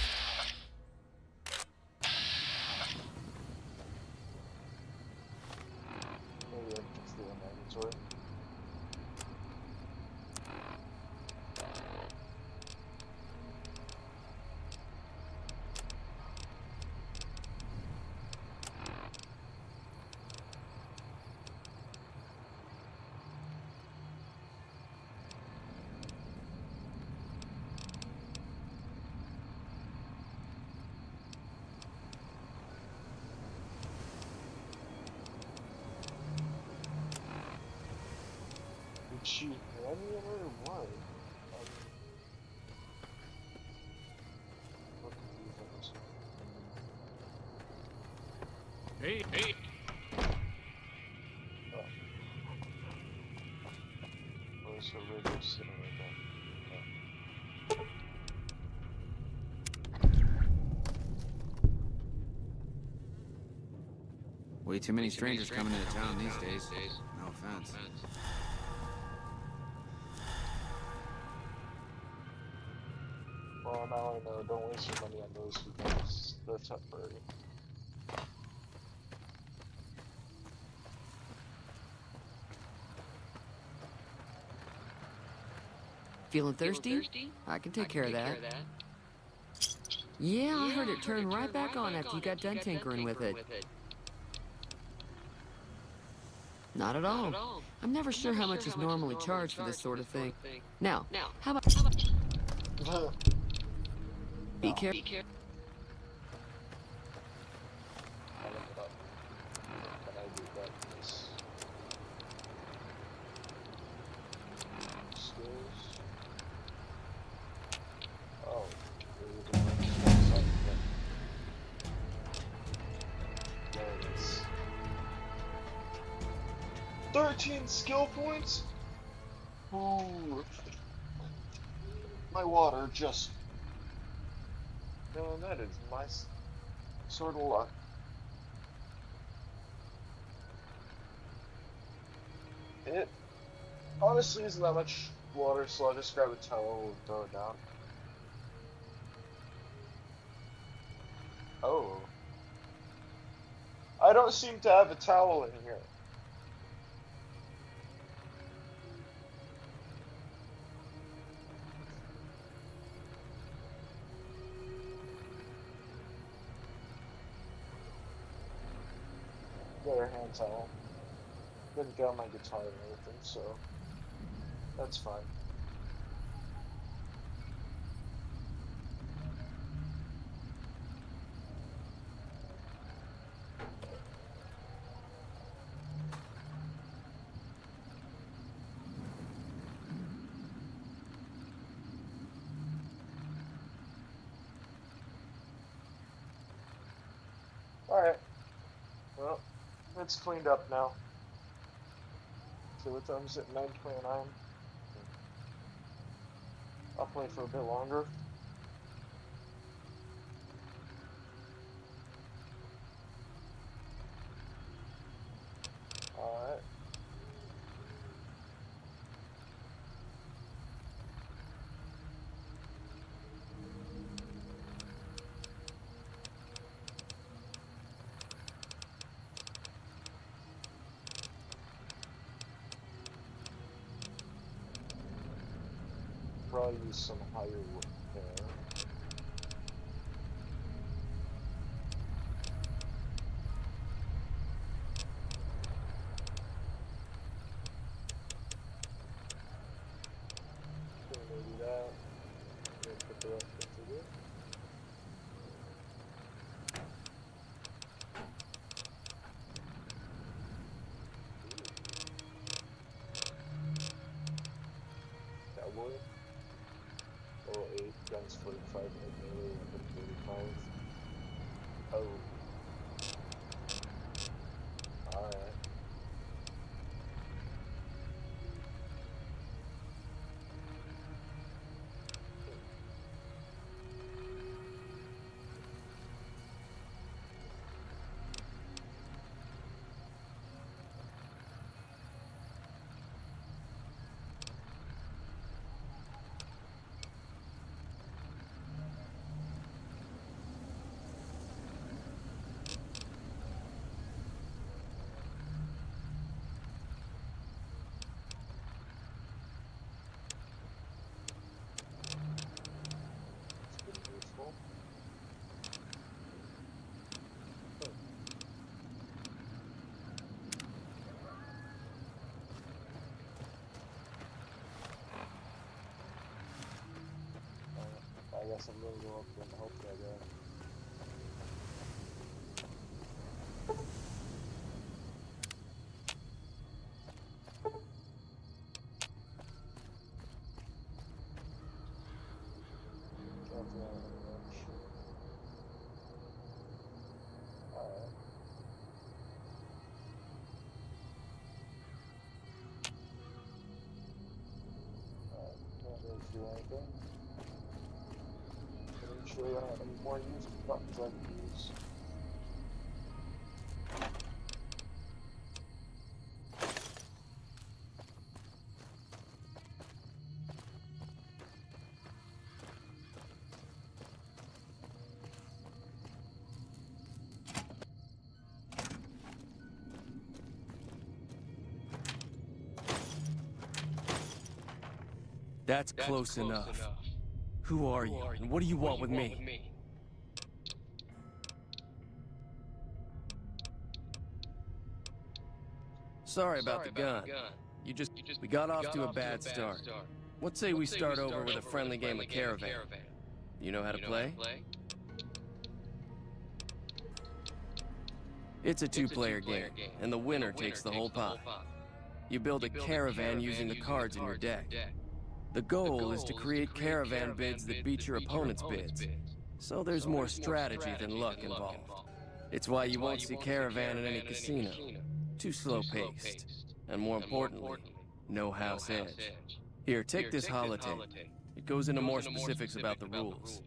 maybe I can just do a mandatory? Did she hand me it or what? I'm confused on this one. Hey! Oh. Where's the radio sitting right there? Way too many strangers coming into town these days. No offense. Well, now I know. Don't waste your money on those because they're temporary. Feeling thirsty? I can take care of that. Yeah, I heard it turn right back on after you got done tinkering with it. Not at all. I'm never sure how much is normally charged for this sort of thing. Now, how about... Be careful. There it is. 13 skill points? Ooh. My water just... Man, that is my sort of luck. It honestly isn't that much water, so I'll just grab a towel and throw it down. Oh. I don't seem to have a towel in here. Got a hand towel. Didn't get on my guitar or anything, so that's fine. Alright. Well, it's cleaned up now. So the time's at 9:29. I'll play for a bit longer. Alright. Probably use some higher wood there. Okay, maybe that. We'll put the rest into this. That wood. Level 8, guns 45, and melee weapon 45. Oh. Alright. I guess I'm gonna go up and help that guy. Alright. Can't really do anything. Pretty sure I don't have any more use buttons I can use. That's close enough. Who are you, and what do you want with me? Sorry about the gun. We got off to a bad start. What say we start over with a friendly game of Caravan? You know how to play? It's a two-player game, and the winner takes the whole pot. You build a caravan using the cards in your deck. The goal is to create caravan bids that beat your opponent's bids. So there's more strategy than luck involved. It's why you won't see caravan in any casino. Too slow-paced. And more importantly, no house edge. Here, take this holotape. It goes into more specifics about the rules.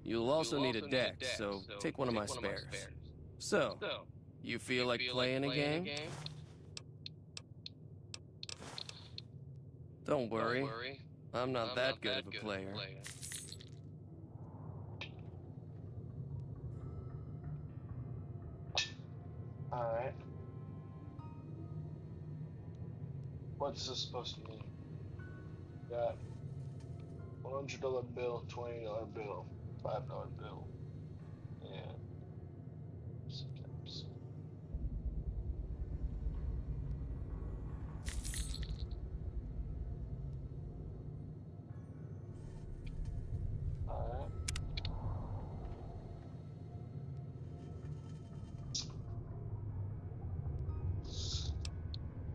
You'll also need a deck, so take one of my spares. So, you feel like playing a game? Don't worry. I'm not that good of a player. Alright. What's this supposed to mean? Got $100 bill, $20 bill, $5 bill, and sometimes. Alright.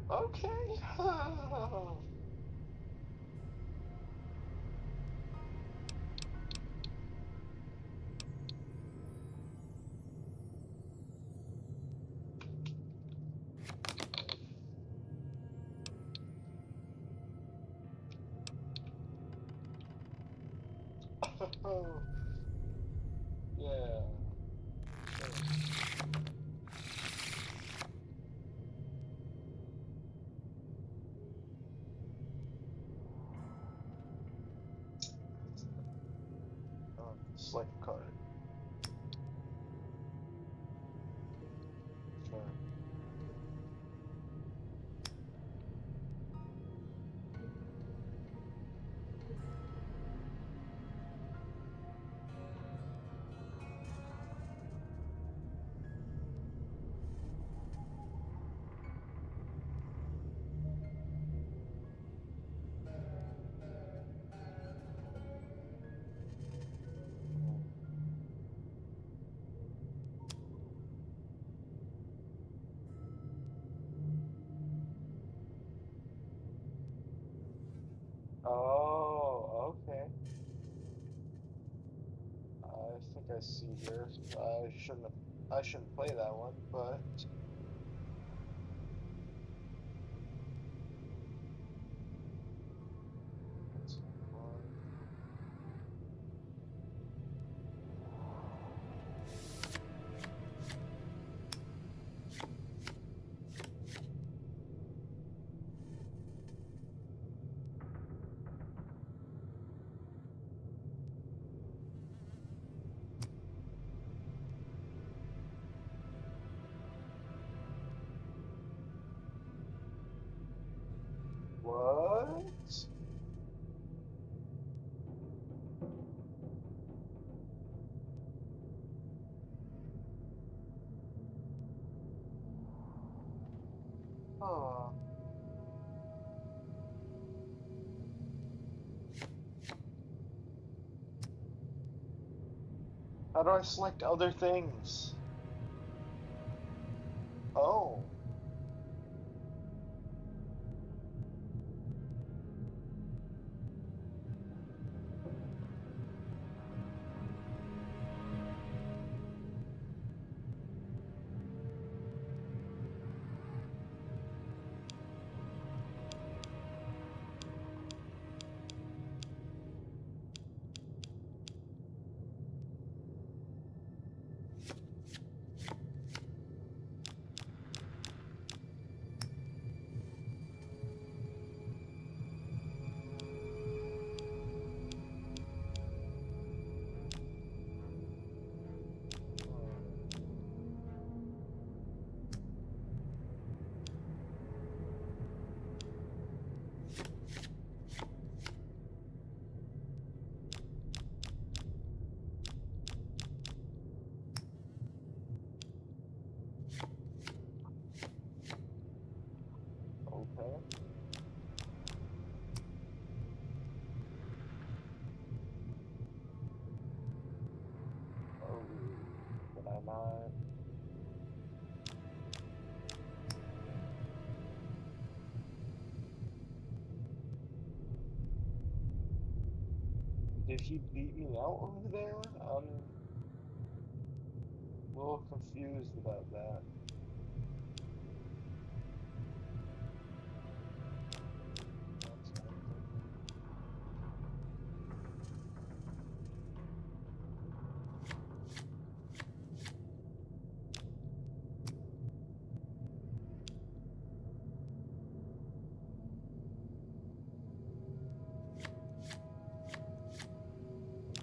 Okay. Yeah. Select card. Sure. Oh, okay. I think I see here. I shouldn't play that one, but let's move on. What? Huh. How do I select other things? Oh. Did he beat me out over there? I'm a little confused about that.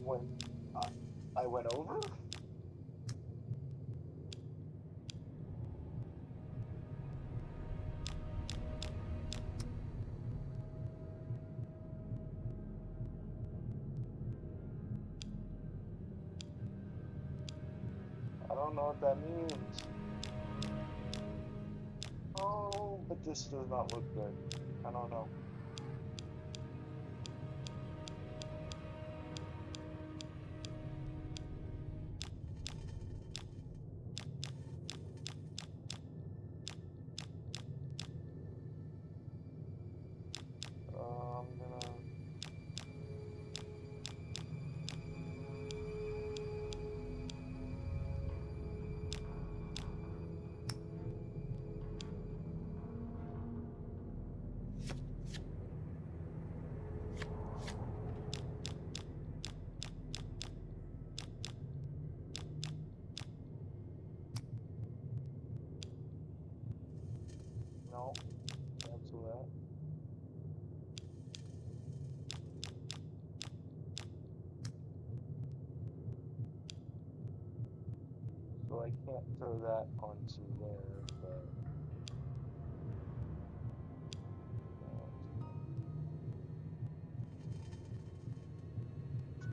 When I went over? I don't know what that means. Oh, but this does not look good. I don't know. I'm gonna... No, cancel that. So I can't throw that onto there, but...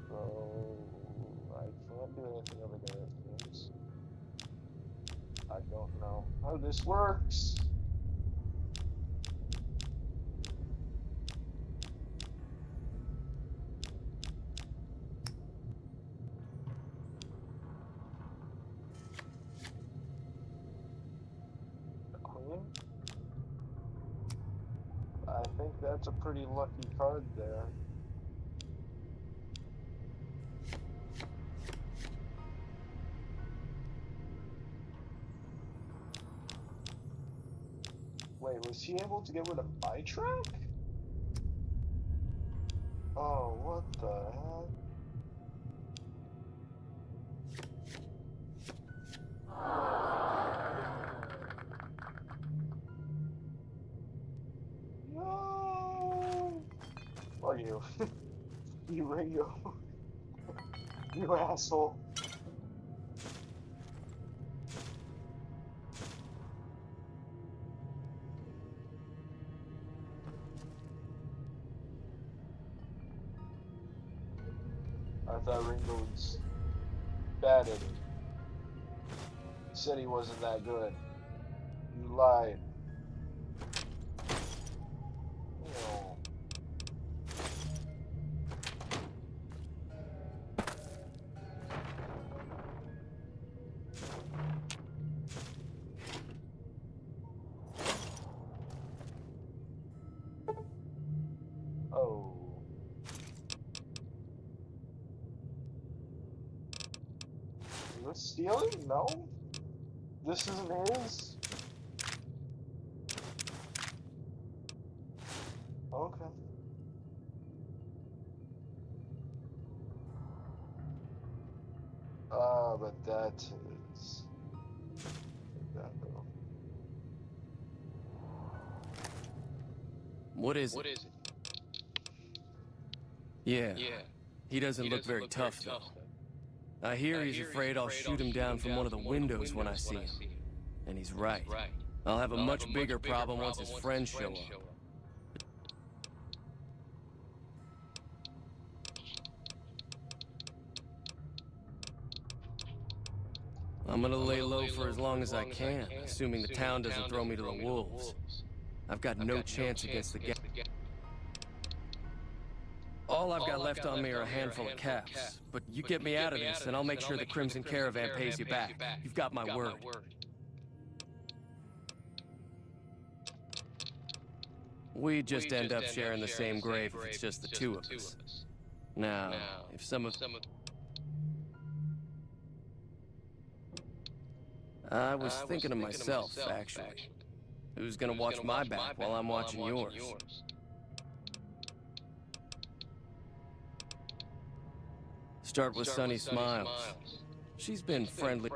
So I can't do anything over there, it seems. I don't know how this works. Queen? I think that's a pretty lucky card there. Wait, was he able to get rid of my track? Oh, what the heck? No! Or you. You Ringo. You asshole. I thought Ringo was bad at it. He said he wasn't that good. You lied. No. Oh. Is this stealing? No? This isn't his? Okay. But that is... That though. What is it? Yeah. He doesn't look very tough, though. I hear he's afraid I'll shoot him down from one of the windows when I see him. And he's right. I'll have a much bigger problem once his friends show up. I'm gonna lay low for as long as I can, assuming the town doesn't throw me to the wolves. I've got no chance against the gang. All I've got left on me are a handful of caps, but you get me out of this, and I'll make sure the Crimson Caravan pays you back. You've got my word. We just end up sharing the same grave if it's just the two of us. Now, if some of... I was thinking of myself, actually. Who's gonna watch my back while I'm watching yours? Start with Sunny Smiles. She's been friendly.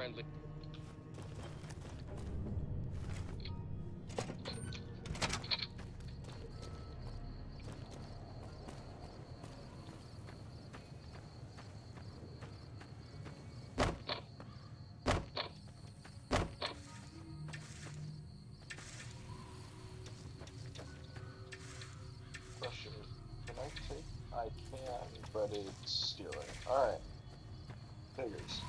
Question, can I take? I can, but it's stealing. Alright. Figures.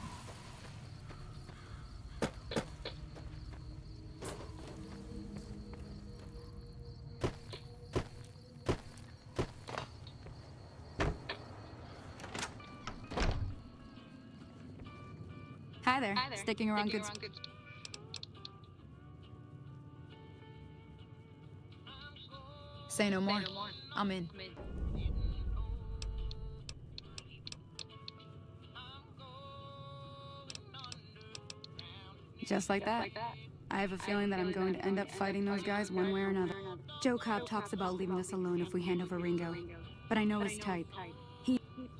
Hi there. Sticking around good. Say no more. I'm in. Just like that. I have a feeling that I'm going to end up fighting those guys one way or another. Joe Cobb talks about leaving us alone if we hand over Ringo, but I know his type.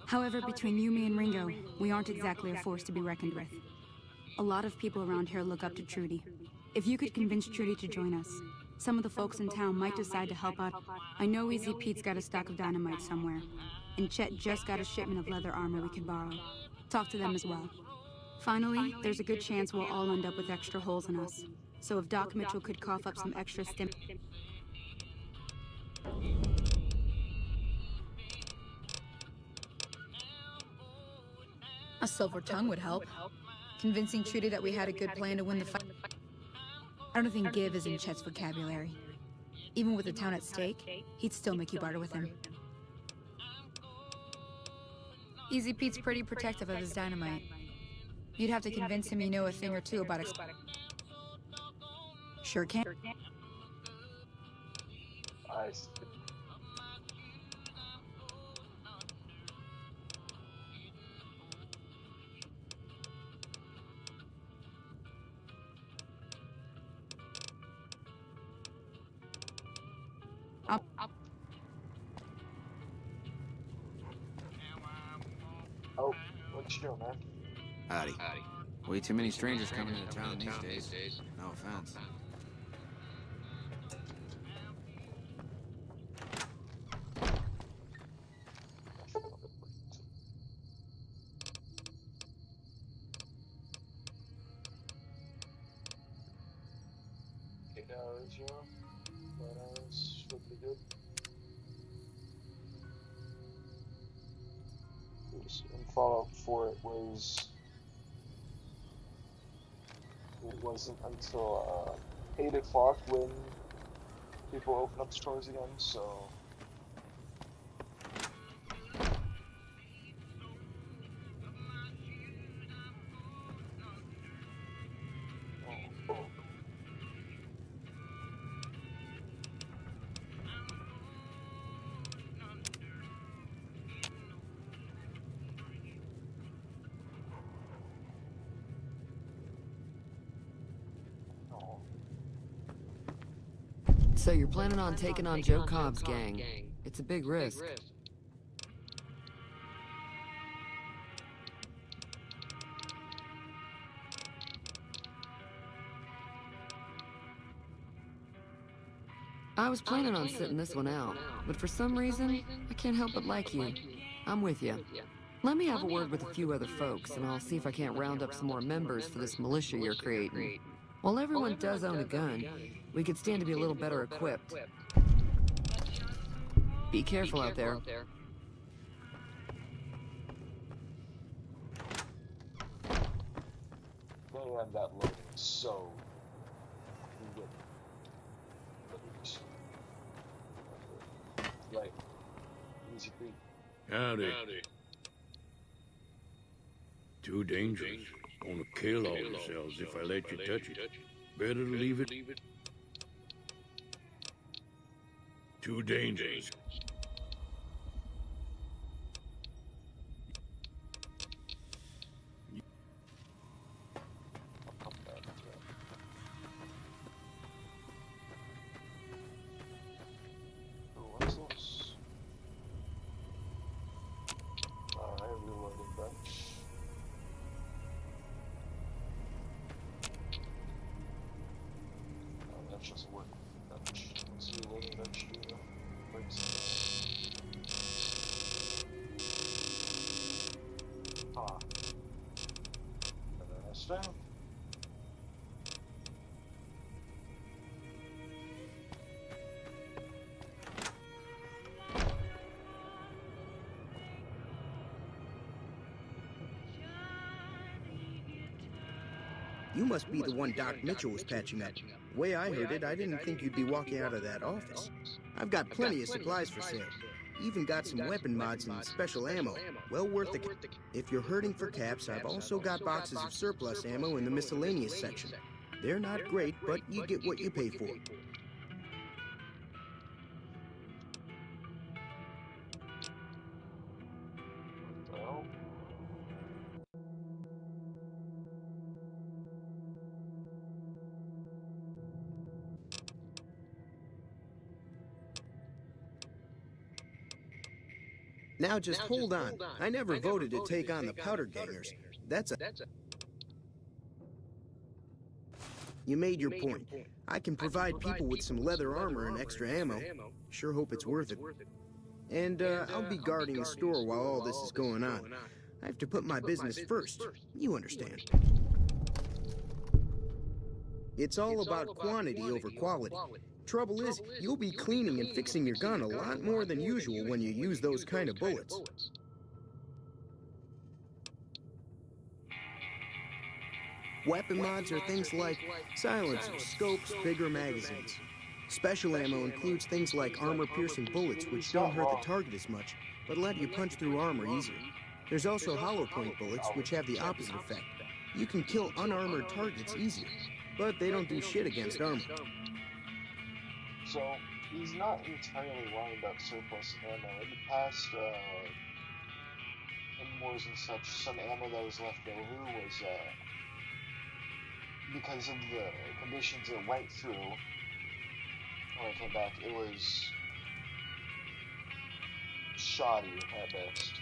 However, between you, me, and Ringo, we aren't exactly a force to be reckoned with. A lot of people around here look up to Trudy. If you could convince Trudy to join us, some of the folks in town might decide to help out. I know Easy Pete's got a stock of dynamite somewhere, and Chet just got a shipment of leather armor we could borrow. Talk to them as well. Finally, there's a good chance we'll all end up with extra holes in us. So if Doc Mitchell could cough up some extra stim... A silver tongue would help. Convincing Trudy that we had a good plan to win the fight. I don't think give is in Chet's vocabulary. Even with the town at stake, he'd still make you barter with him. Easy Pete's pretty protective of his dynamite. You'd have to convince him you know a thing or two about it. Sure can. I see. Oh, what you doing, man? Howdy. Way too many strangers coming into town these days. No offense. That should be good. In Fallout 4, it wasn't until 8 o'clock when people open up stores again, so... So you're planning on taking on Joe Cobb's gang. It's a big risk. I was planning on sitting this one out, but for some reason, I can't help but like you. I'm with you. Let me have a word with a few other folks, and I'll see if I can't round up some more members for this militia you're creating. While everyone does own a gun, we could stand to be a little better equipped. Be careful out there. Man, that loading is so... Right. Easy Pete. Howdy. Too dangerous. Gonna kill all yourselves if I let you touch it. Better to leave it. Too dangerous. Touchdown. You must be the one Doc Mitchell was patching up. The way I heard it, I didn't think you'd be walking out of that office. I've got plenty of supplies for sale. Even got some weapon mods and special ammo. Well worth it. If you're hurting for caps, I've also got boxes of surplus ammo in the miscellaneous section. They're not great, but you get what you pay for. Well. Now just hold on. I never voted to take on the Powder Gangers. That's a... You made your point. I can provide people with some leather armor and extra ammo. Sure hope it's worth it. And I'll be guarding the store while all this is going on. I have to put my business first. You understand. It's all about quantity over quality. Trouble is, you'll be cleaning and fixing your gun a lot more than usual when you use those kind of bullets. Weapon mods are things like silencers, scopes, bigger magazines. Special ammo includes things like armor-piercing bullets, which don't hurt the target as much, but let you punch through armor easier. There's also hollow point bullets, which have the opposite effect. You can kill unarmored targets easier, but they don't do shit against armor. So, he's not entirely wrong about surplus ammo. In the past, in wars and such, some ammo that was left over was, because of the conditions it went through when it came back, it was shoddy at best.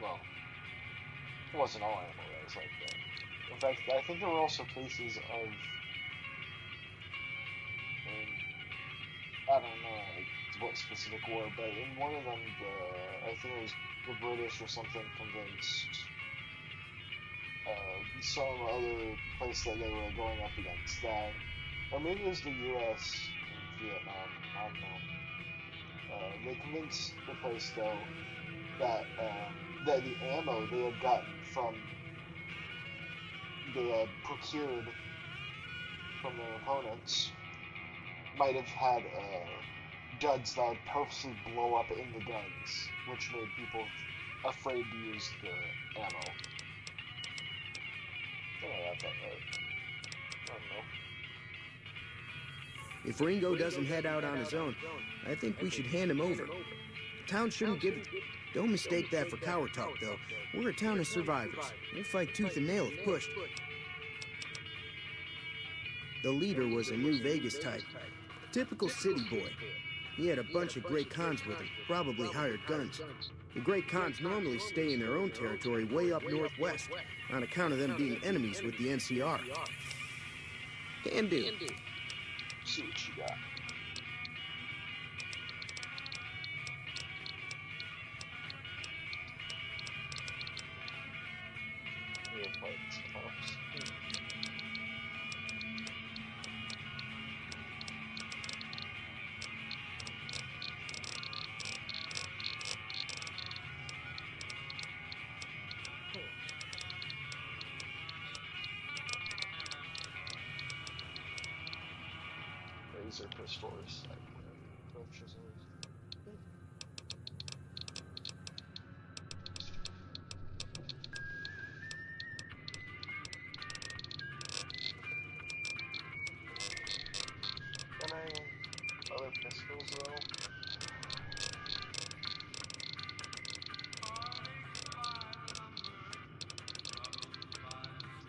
Well, it wasn't all ammo that was like that. In fact, I think there were also cases of, I don't know what specific war, but in one of them, I think it was the British or something convinced some other place that they were going up against that, or maybe it was the U.S. in Vietnam, I don't know. They convinced the place though that that the ammo they had gotten from they had procured from their opponents might have had duds that would purposely blow up in the guns, which made people afraid to use the ammo. I think I got that right. I don't know. If Ringo doesn't head out on his own, I think we should hand him over. The town shouldn't give it. Don't mistake that for coward talk, though. We're a town of survivors. We'll fight tooth and nail if pushed. The leader was a New Vegas type. Typical city boy. He had a bunch of Great Khans with him, probably hired guns. The Great Khans normally stay in their own territory way up northwest, on account of them being enemies with the NCR. Can do. See what you got. Laser pistols. Other pistols though.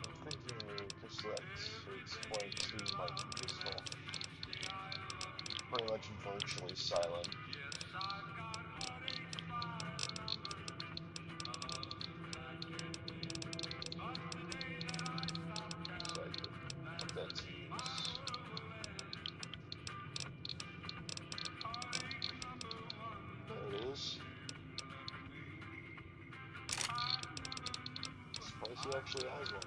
I'm thinking just that it's going to like pistol. Pretty much she actually has one.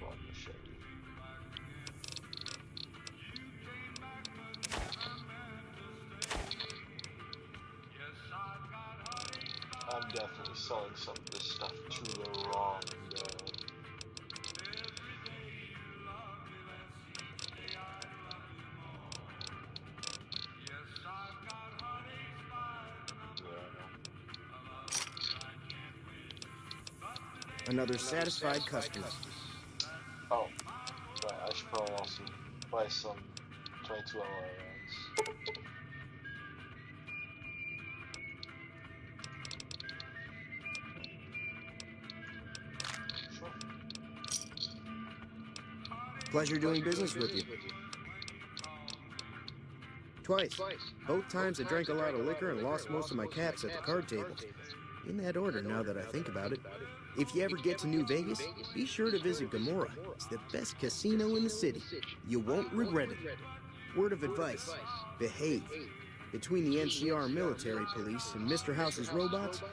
Well, let me show you. I'm definitely selling some of this stuff to the wrong guy. Another satisfied customer. Oh, right, I should probably also buy some 22 LR rounds. Sure. Pleasure doing business with you. Twice. Both times I drank a lot of liquor and lost most of my caps at the card tables. In that order, now that I think about it. If you ever get to New Vegas, be sure to visit Gomorrah. It's the best casino in the city. You won't regret it. Word of advice, behave. Between the NCR military police and Mr. House's robots,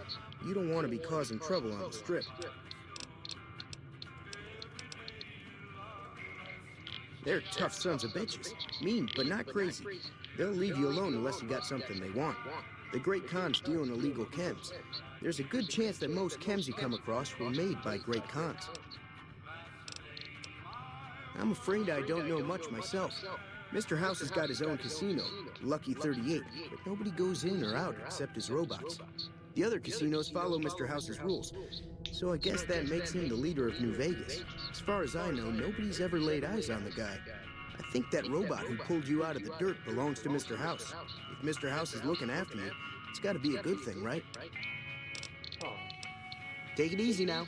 you don't want to be causing trouble on the Strip. They're tough sons of bitches. Mean, but not crazy. They'll leave you alone unless you got something they want. The great cons deal in illegal chems. There's a good chance that most chems you come across were made by great cons. I'm afraid I don't know much myself. Mr. House has got his own casino, Lucky 38, but nobody goes in or out except his robots. The other casinos follow Mr. House's rules, so I guess that makes him the leader of New Vegas. As far as I know, nobody's ever laid eyes on the guy. I think that robot who pulled you out of the dirt belongs to Mr. House. If Mr. House is looking after you, it's gotta be a good thing, right? Take it easy now.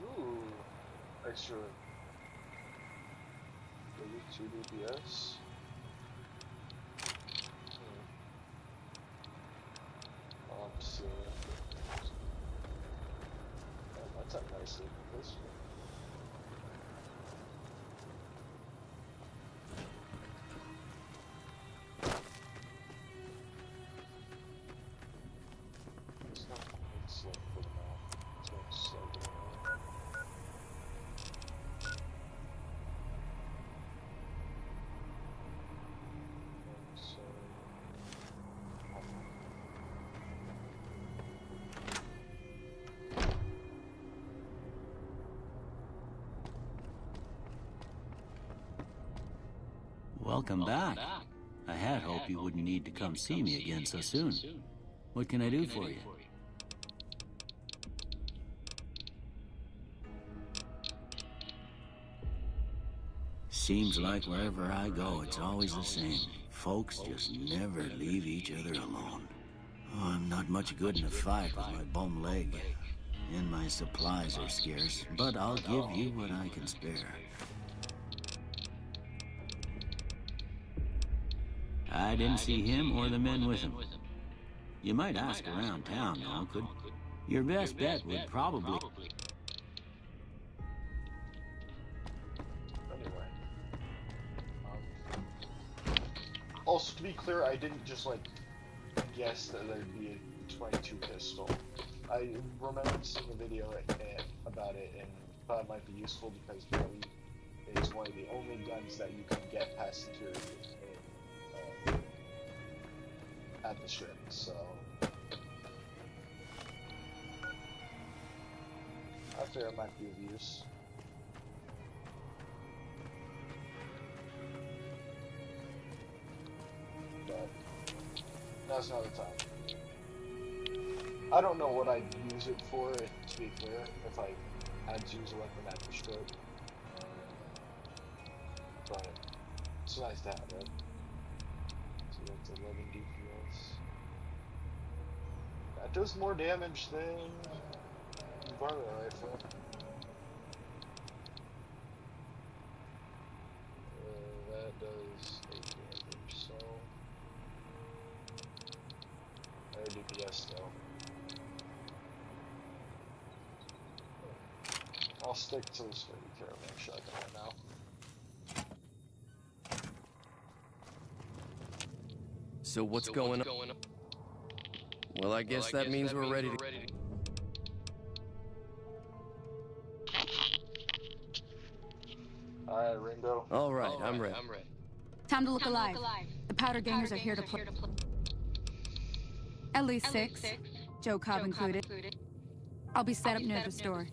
Ooh, extra 32 DPS. I'll have to see. Oh, that's a nice looking pistol. It's not quite slow for the mouth. It's going slow for the mouth. Welcome back. I had hoped you wouldn't need to come see me again so soon. What can I do for you? Seems like wherever I go, it's always the same. Folks just never leave each other alone. Oh, I'm not much good in a fight with my bum leg. And my supplies are scarce, but I'll give you what I can spare. I didn't see him or the men with him. You might ask around town now, could? Your best bet would probably... Anyway. Also, to be clear, I didn't just, like, guess that there'd be a 22 pistol. I remembered seeing a video about it and thought it might be useful because really it's one of the only guns that you can get past security at the Strip, so I figure it might be of use. But now's not the time. I don't know what I'd use it for, to be clear, if I had to use a weapon at the Strip. But it's nice to have it. So that's 11 DPS. That does more damage than Varla rifle. That does 8 damage, so... stick to the sturdy caravan shotgun right now. So what's going on? Well, I guess that means we're ready to... Alright, Ringo. Alright, I'm ready. Time to look alive. The powder gangers are here to play. At least 6, Joe Cobb included. I'll be set up near the store.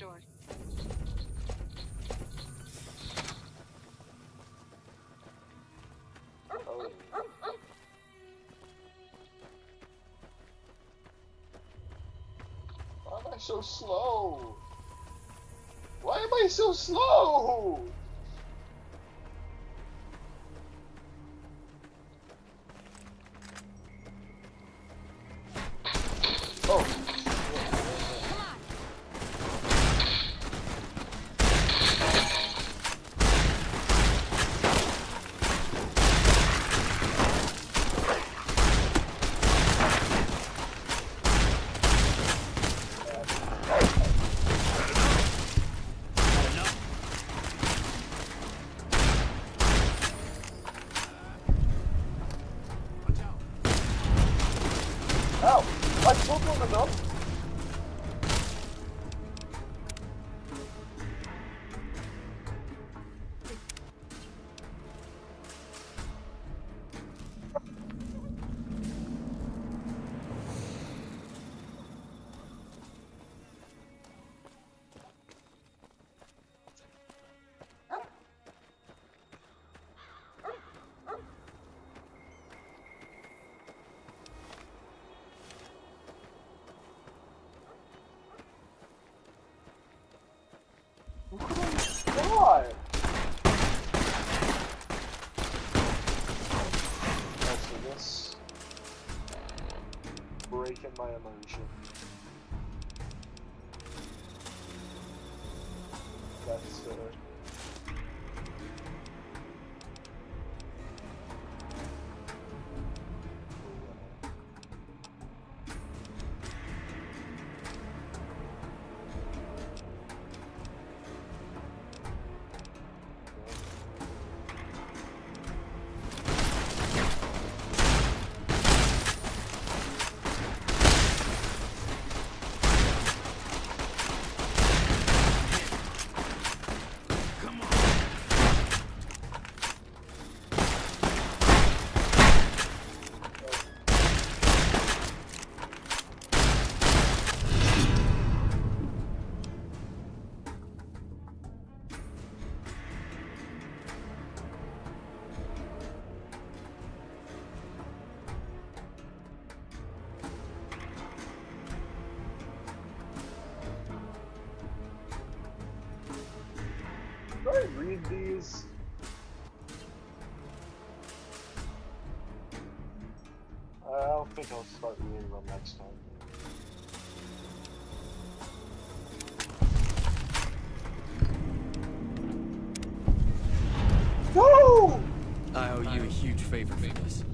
Oh. Why am I so slow? Why am I so slow? Oh. Ow! I took one enough. God! Also, this breaking my immersion. That's Should I read these? I don't think I'll start reading them next time. No! I owe you a huge favor for this.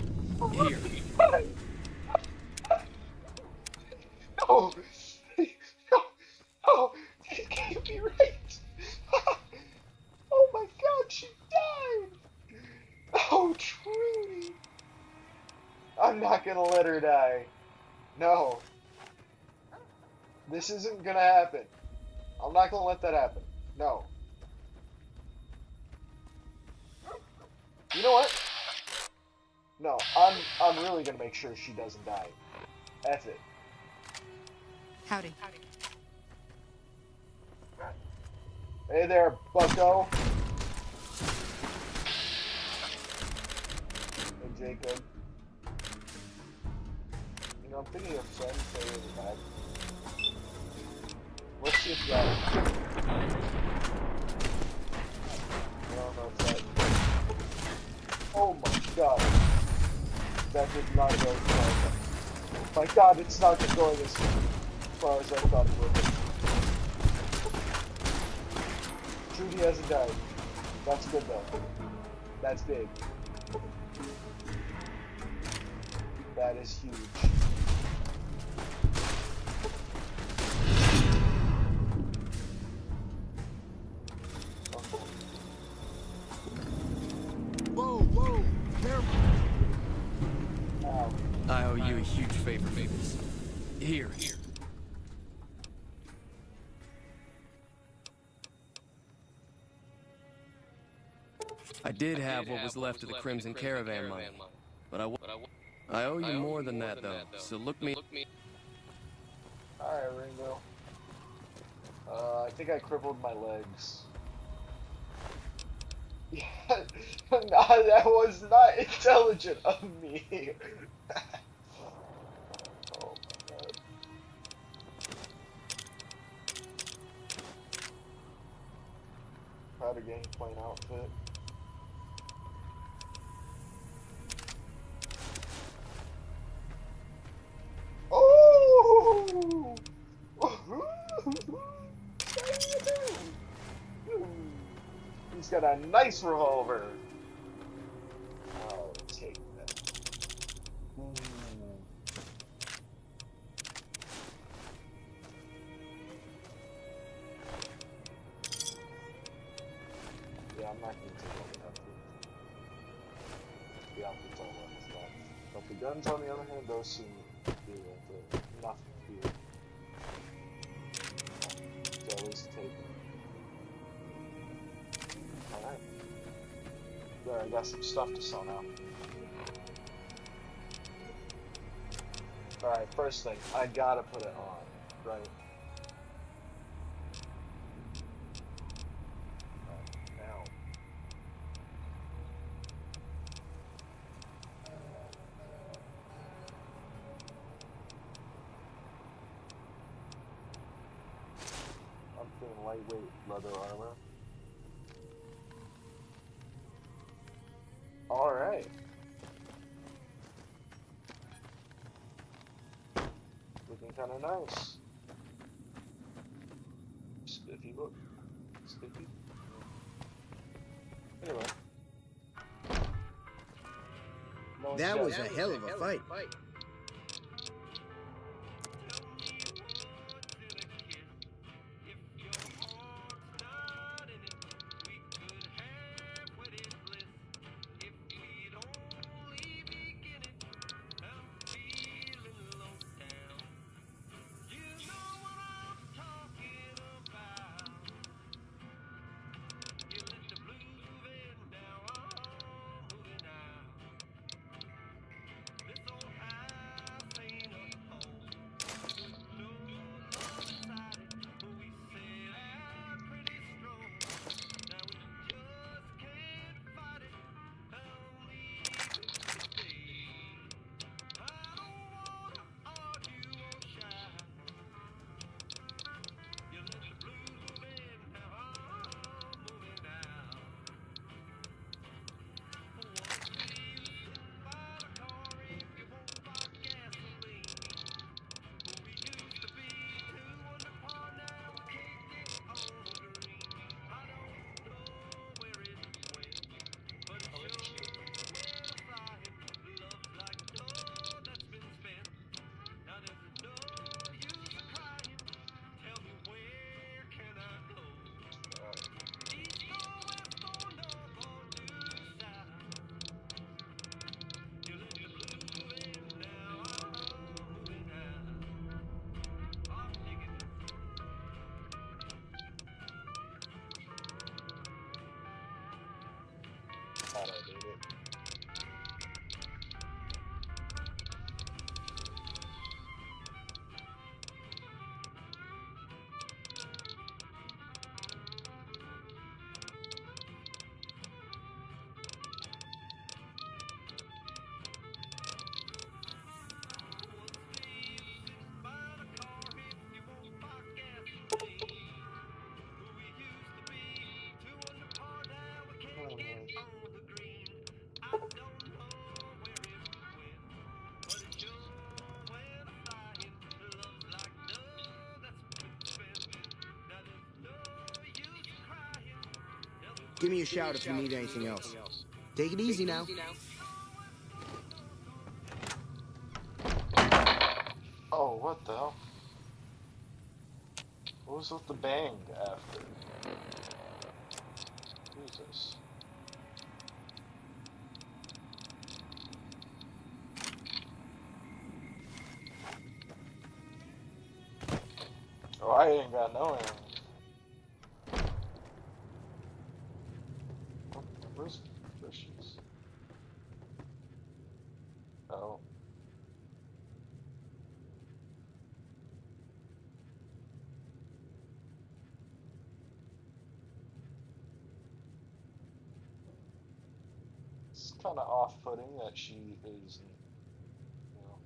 Here. No! No! It can't be right! Oh my god, she died! Oh, Trudy! I'm not gonna let her die. No. This isn't gonna happen. I'm not gonna let that happen. No. You know what? No, I'm really gonna make sure she doesn't die. That's it. Howdy. Hey there, bucko. Hey, Jacob. You know, I'm thinking of friends that are really bad. Let's see if that... I don't know if that... Oh my god. That did not go as far. My god, it's not going as far as I thought it would. Trudy hasn't died. That's good though. That's big. That is huge. I owe you a huge favor for this. Here. I did have what was left of the Crimson Caravan money, but I owe you more than that, though, so look me... Alright, Ringo. I think I crippled my legs. Yeah, that was not intelligent of me. Oh my god. Proud of getting plain outfit. Oh! He's got a nice revolver. I'll take that. Yeah, I'm not going to take all the outfits. The outfits all on the stuff. But the guns, on the other hand, those seem to be worth it. Nothing here. So at least take them. Alright. There, I got some stuff to sell now. Alright, first thing, I gotta put it on, right? Now. I'm feeling lightweight leather armor. Alright. Looking kinda nice. Spiffy look. Spiffy. Anyway. That was a hell of a fight. Thought I did it. Give me a shout if you need anything else. Take it easy now. Oh, what the hell? What was with the bang after? Jesus. I ain't got no ammo. Where's fishes? Oh. It's kind of off-putting that she is, you know,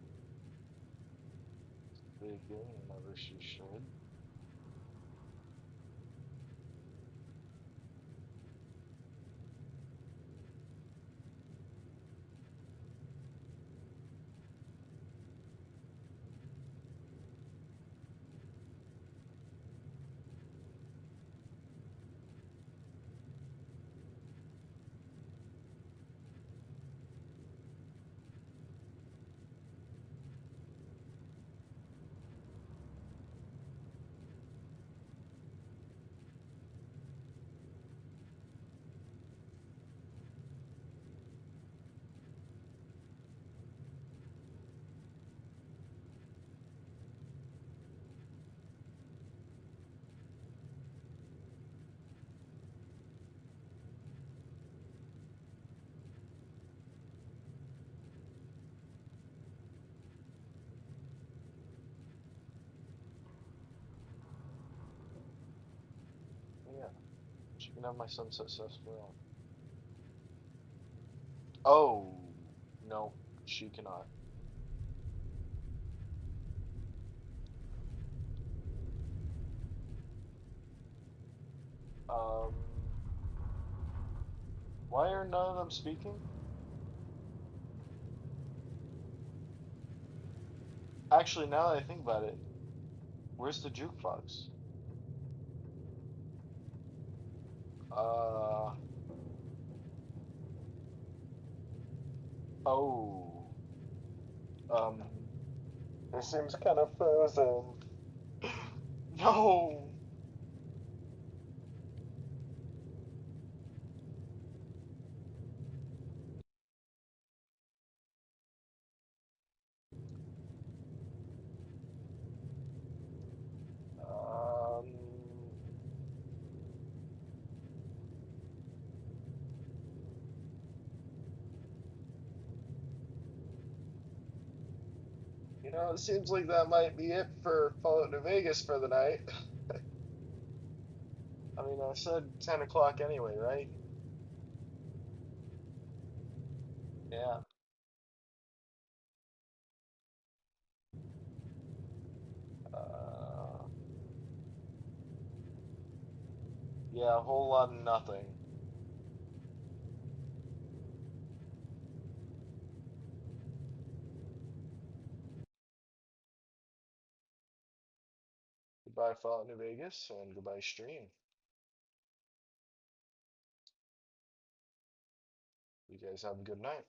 digging whenever she should. Yeah, she can have my Sunset Sarsaparilla. Oh, no, she cannot. Um, why are none of them speaking? Actually, now that I think about it, where's the jukebox? Oh, um, it seems kind of frozen. No. Um, you know, it seems like that might be it for Fallout New Vegas for the night. I mean, I said 10 o'clock anyway, right? Yeah. Uh, yeah, a whole lot of nothing. Goodbye, Fallout New Vegas, and goodbye, stream. You guys have a good night.